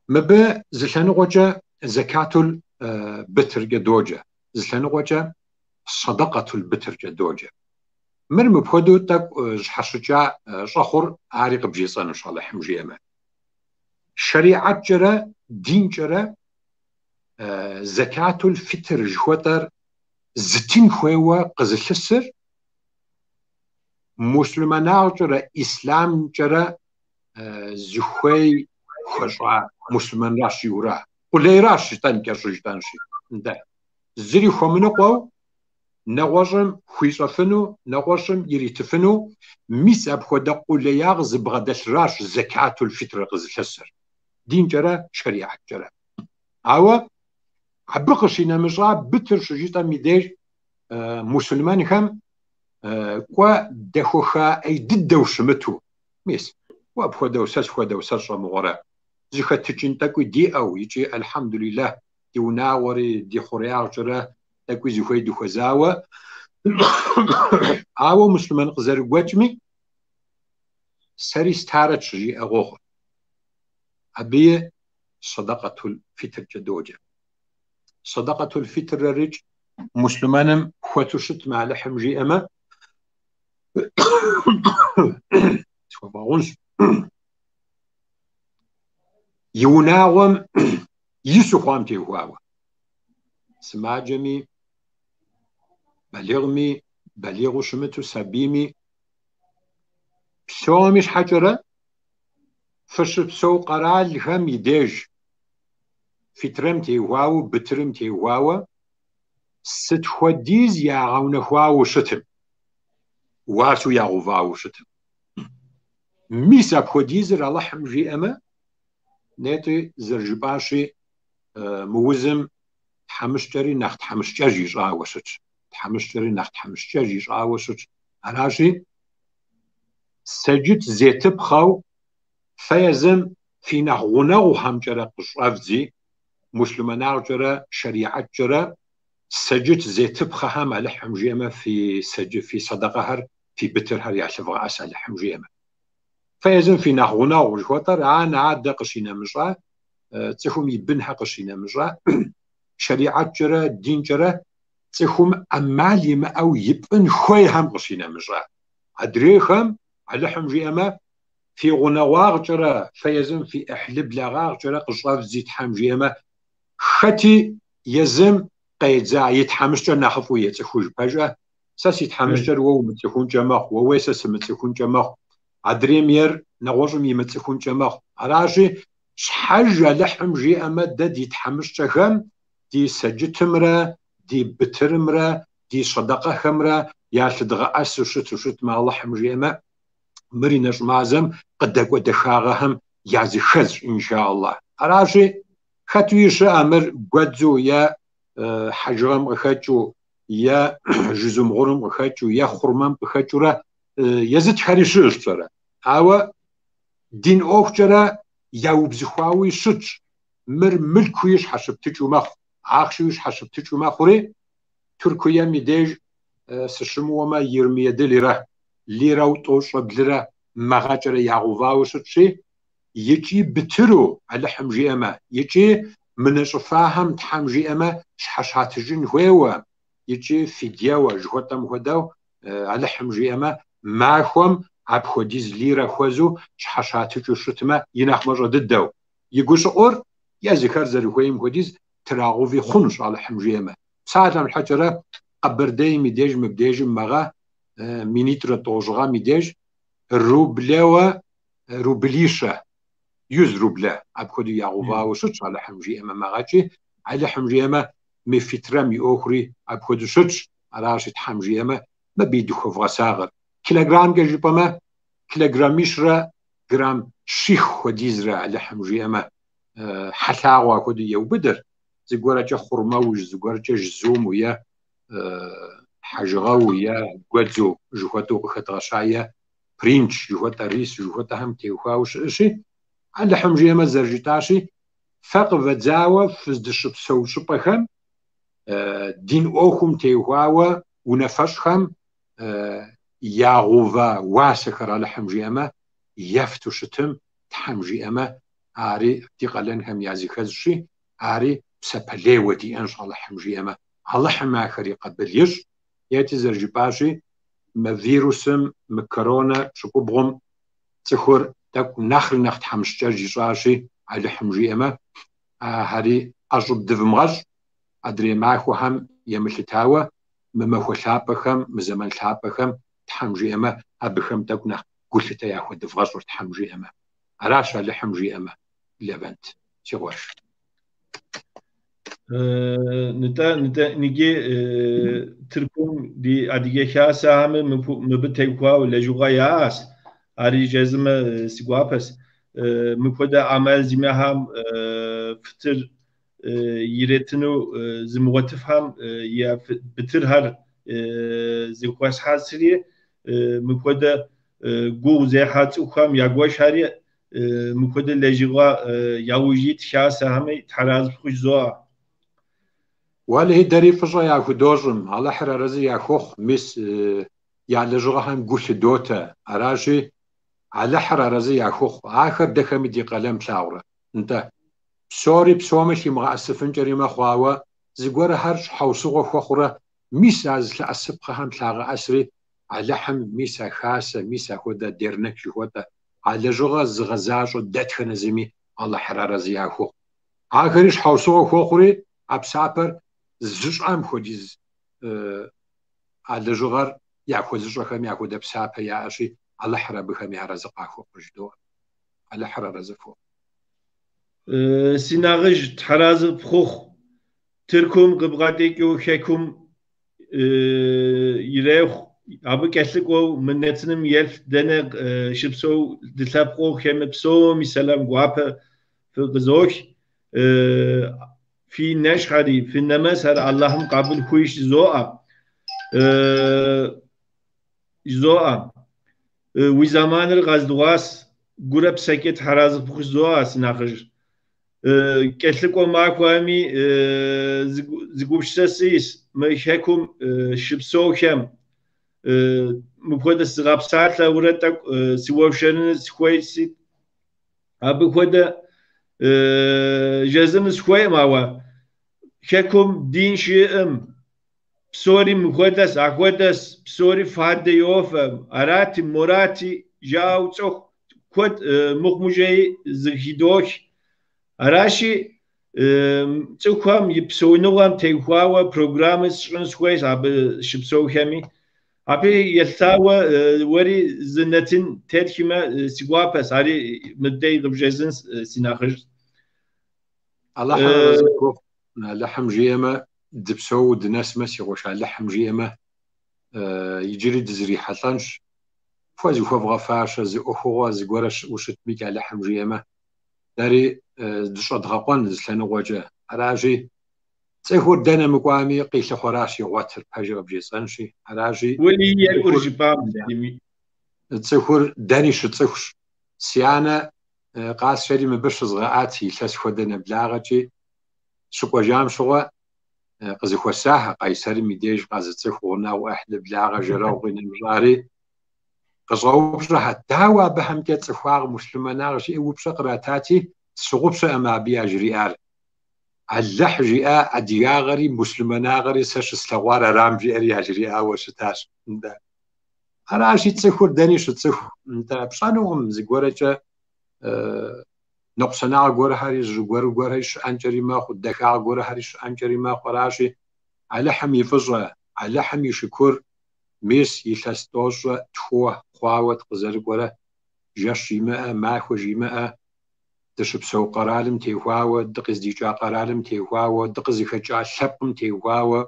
ما ب زلان وجه زكاة البترجة دوجة زلان وجه صدقة البترجة دوجة من مبخدو تك حشجع شخور عارق بجيصان إن شاء الله حمجي أما شريعة جرى دين جرى زكاة الفطر جوتر زتين خويوة قزل السر مسلمان جرى إسلام جرى زخوي خشع مسلمان راشي ورا قل لي راشي تاني كرشي تانشي ده زري خو منو قو نغوشم خويشفنو نغوشم يريتفنو ميس أبخدا قولياغ زبغدش راش زكاة الفطر غزلسر دين جرا شريعة جرا أو عبقشينا مجرا بتر شجيتا ميديج مسلمان هم كوا دخوخا أي ددو شمتو ميس وأبخدا وساس خدا وساس مغرا زخة تجين تاكو دي أو يجي الحمد لله دي وناوري دي خورياغ جرا تاكو زخوي دي خزاوة أو مسلمان قزر وجمي سري ستارة شجي أغوخ أبي صدقة الفطر جدوجة صدقة الفطر رج مسلمان خوتشت مع لحم جي أما يوناوم يسو خوامتي هواوا سماجمي بلغمي بلغو شمتو سبيمي بسومش حجرة فشب سو قرال هم يديج فطرمتي هواو بترمتي هواوا ست خوديز ياغون هواو شتم واسو ياغوفاو شتم ميسا بخوديز الله حمجي أما نيتي زرجباشي موزم حمشتري نخت حمشتجي جاوشت حمشتري نخت حمشتجي جاوشت علاشي سجد زيت بخو فيزم في نغونغو همجرا قشافزي مسلمان جرا شريعة جرا سجد زيت بخهم على حمجيمة في سجد في صدقهر في بترهر يعشفغ أسأل حمجيمة فيزم في نغونغو جوتر عن عاد قشينا مجرا تخم يبنها قشينا مجرا شريعة جرا دين جرا تخم أمالي ما أو يبن خوي هم قشينا مجرا أدريخم على حمجيمة في غنواغ جرا فيزم في أحلب لاغاغ جرا قشراف زيت حمجيمة ختي يزم قيد زايد حمشتر نخفو يتخوج بجا ساس يتحمشتر وو متخون جماخ وويسس متخون جماخ عدريمير نغوجم يمتخون جماخ علاجي شحاجة لحم جي أما داد يتحمشتر دي سجتمرا دي بترمرا دي صدقة خمرا يا تدغى أسو شت مع الله حمجي أما مرينش معزم قدك ودخاغهم يازي خز إن شاء الله علاجي خاتويش أمر قدزو يا حجرم غخاتشو يا جزم غرم غخاتشو يا خرمم غخاتشو را يزد حريشش ترى أو دين أوخجرا يا وبزخواوي شتش ملكويش حسبتشو مخ عاخشويش حسبتشو مخوري تركيا ميديج سشمو وما يرمي دليرة ليرة وطوش بدليرة مغاجرة يعغوفاو شتشي يجي بترو على حمجي أما يجي من شفاهم تحمجي أما شحشات جن هو يجي في دياوة جهتم هداو على حمجي أما معهم عبخوديز ليرة خوزو شحشات جو شتما يناخ مرة ضدو يقولش أور يا ذكر زريخويم هوديز تراغوفي خنش على حمجي أما ساعة الحجرة قبردي ميديج مبديج مغا مينيتر طوجغا ميديج روبلاوة روبليشة 100 روبلا أبخذ يعوفا وشتش على حمجي أما مغاتي على حمجي أما مفترة أخرى أبخذ شتش على عشت حمجي أما ما بيدو خفغ ساغر كيلوغرام جيبما كيلوغرام مشرا جرام شيخ وديزرا على حمجي أما حلاوة كود يوبدر زغورا جا خرماوج زغورا جا جزوم ويا حجغا ويا غوزو جواتو خطغشايا برينش جوات ريس جوات هم تيوخاوش شي على حمجي ما زرجتاشي فقف زاوة فزدشب سو شبخم دين اوخم تيوخاوا ونفشخم ياغوفا واسخر على حمجي ما يفتو شتم تحمجي ما عاري تقلن هم يازي خزشي عاري سبلي ودي ان شاء الله حمجي ما الله حما خري قبليش ياتي زرجباشي ما فيروسم مكورونا شكوبغم تخور تاك نخر نخت حمشتر جيشاشي على حمجي أما هاري أجب دفمغج أدري معكو هم يملتاوة مما ثابخم مزمن ثابخم تحمجي أما أبخم تاك نخ قلت تاخد دفغج تحمجي أما علاش على حمجي أما لبنت شغوش نتا نيجي تركم دي أديك خاصة هم مبتكوا ولا جوا ياس أري جزم سقوابس مفودا عمل زمهم فتر يرتنو زموتف هم يا بتر هر زقواس حاسري مفودا جو زي حات وخام يقواش هاري مفودا لجوا ياوجيت خاصة هم تحراز خوش زوا ولی داری فجای اکو دوژم على حرارزی اکوخ میس یعنی جرهم گوش دوتا اراجی على حرارزی اکوخ آخر دکمی دی قلم ثوره انت سوري بسومش يمغى أسفن جريمة خواوة زيقورة هرش حوصوغة خوخورة ميسا زل أسبقها هم تلاغة أسري على حم ميسا خاسة ميسا خودا ديرنك جهوتا على جغة زغزاج ودتخ نزمي على حرارة زي أخوخ آخرش حوصوغة خوخوري أبسابر زوج عام خوديز على جغر يأخذ زوجهم يأخذ أبسابر يا أشي على حرارة بخم يعرزق أخوخ رجدو على حرارة زفو سيناغج تحراز بخوخ تركم قبغاتيك وخيكم يريخ أبو كسلكو من نتنم يلف دنا شبسو دلابقو خيم بسو مسلام غوابا في غزوش في نشخري في النمس هر اللهم قابل خويش زوء زوء وزمان الغزدواس غرب سكت حراز بخوش زوء سيناغج كسلكو ماكوامي زغوبشتسيس ميخكم شبسو خيم مخودا سغابسات لورتك سووشن سخويسي ابو خودا جزم سخوي ماوا خكم دين شيم بسوري مخودس اخودس بسوري فاد يوف اراتي مراتي جاو تصخ كود مخمجي زغيدوش اراشي تصخم يبسونوغام تيخواوا بروجرامز شنسخويس اب شبسو خمي أبي يلتاوا وري زنتين تركيما سيقوابس هاري مدي غبجزن سيناخج الله حرزكو لحم جيما دبسو دناس مسي غوش على لحم جيما يجري دزري حطنش فوز فوفغا فاشا زي أخوة زي قرش وشت بيك على لحم جيما داري دش أدغاقون زلان وجه راجي تسهور دانا مقامي قيل خراشي واتر بحاجة بجيسانشي راجي ولي يالورج بام تسهور داني شو تسهوش سيانا قاس شري مبرش صغاعاتي ثلاث خدنا بلاغتي شقوا جام شقوا قزي خساها قيسر ميديج قاز تسهورنا واحد بلاغة جراوغين المجاري قزغو بشرها داوا بهم كت تسهواغ مسلمانا غشي وبشقراتاتي سقوبش أما بيا جريال اللح جاء أدياغري مسلماناغري سش سلوار رام جيري هجري وشتاش ده أراشي تسخور دانيش تسخ أنت بشانوهم زجورة نقصنا جورة هاريش جورة هاريش أنجري ما خد دخاع جورة هاريش أنجري ما خراشي على حمي فجأة على حمي شكر ميس يلستوش تخوه خواوت قزر جورة جش جماء ما خو جماء دشب سو قرالم تيواوا دقز ديجا قرالم تيواوا دقز خجا شبم تيواوا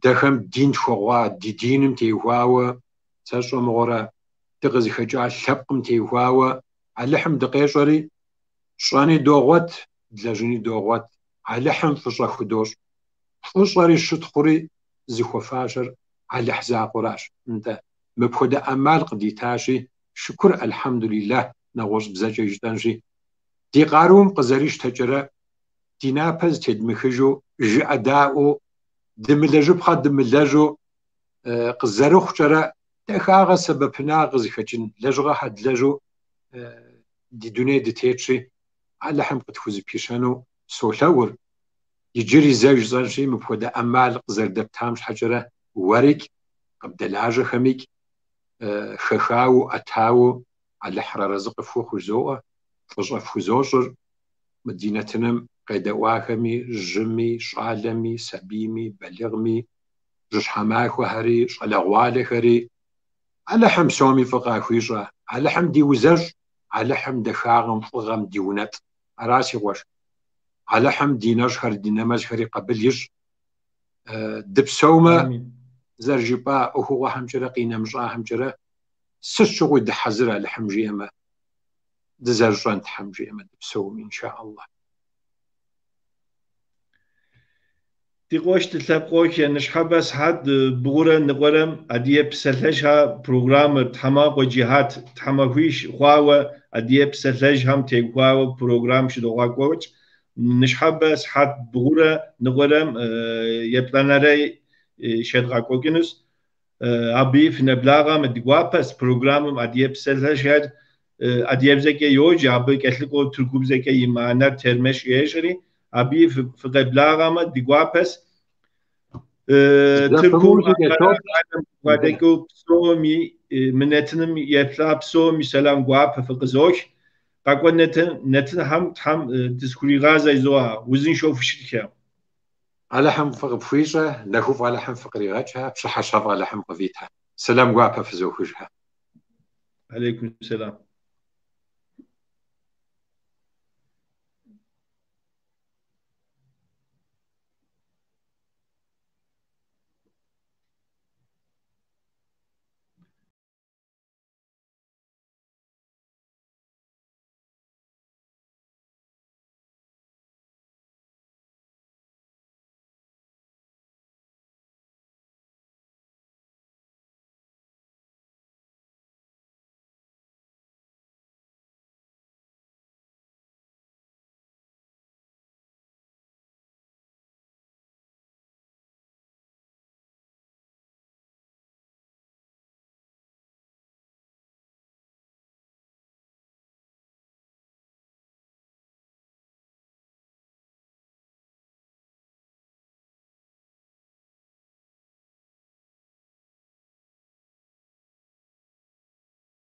دخم دين شغوا دي دينم تيواوا تشو مغورا دقز خجا شبم تيواوا علحم دقيشوري شاني دوغوت دلاجني دوغوت علحم فشا خدوش فشاري شتخوري زيخو فاشر على حزاق قراش انت مبخدا امال قديتاشي شكر الحمد لله نغوش بزاجة جدانجي دي قاروم قزاريش تجرى دي نابز تدمخجو جي أداؤو دملاجو بخا دملاجو قزاروخ جرى دخاغا سبب ناغزي خجن لجغا حد لاجو دي دوني دي تيتشي على حم قد فوزي بيشانو سولاور يجري زاج زانجي مبخدا أمال قزار دبتامش حجرى واريك قبدلاجة خميك خخاو أتاو على حرارة رزق فوق زوء فجأة فوزوجر مدينتنا قيد واهمي جمي شعلمي سبيمي بلغمي جش حماك وهري شلغوالي هري على حم سومي فقا خويجا على حم دي وزج على حم دخاغم فغم ديونت راسي غوش على حم ديناش هر ديناماز هري قبل يش دبسومة زرجبا هو همجرة قينا مجرى همجرة سشغل دحزر على حمجيمة دزرجان حمجيمة دبسومي إن شاء الله. تقوش تلقوش نشحبس حد بغورة نقرم أديه بسلجها برنامج تحما وجهات تحما هويش خواوة أديه بسلج هم تقواوة برنامج شدوا قوش نشحبس حد بغورة نقرم يبلانري شدوا قوكينوس أبي في نبلاغا مدقوابس برنامج أديه بسلجها أديه بزكي يوج أبي كتلقو تركوب زكي يمانا ترمش يشري أبي في قبلاغا مدقوابس تركو وادكو بسومي منتنم يبلا بسومي سلام قواب في قزوش قاقوا نتن هم ديسكوري غازا يزوها وزن شوف شركة على حم فق فيشة نخوف على حم فقري غاتها بصحة شاف على حم قفيتها سلام قواب في زوجها. عليكم السلام.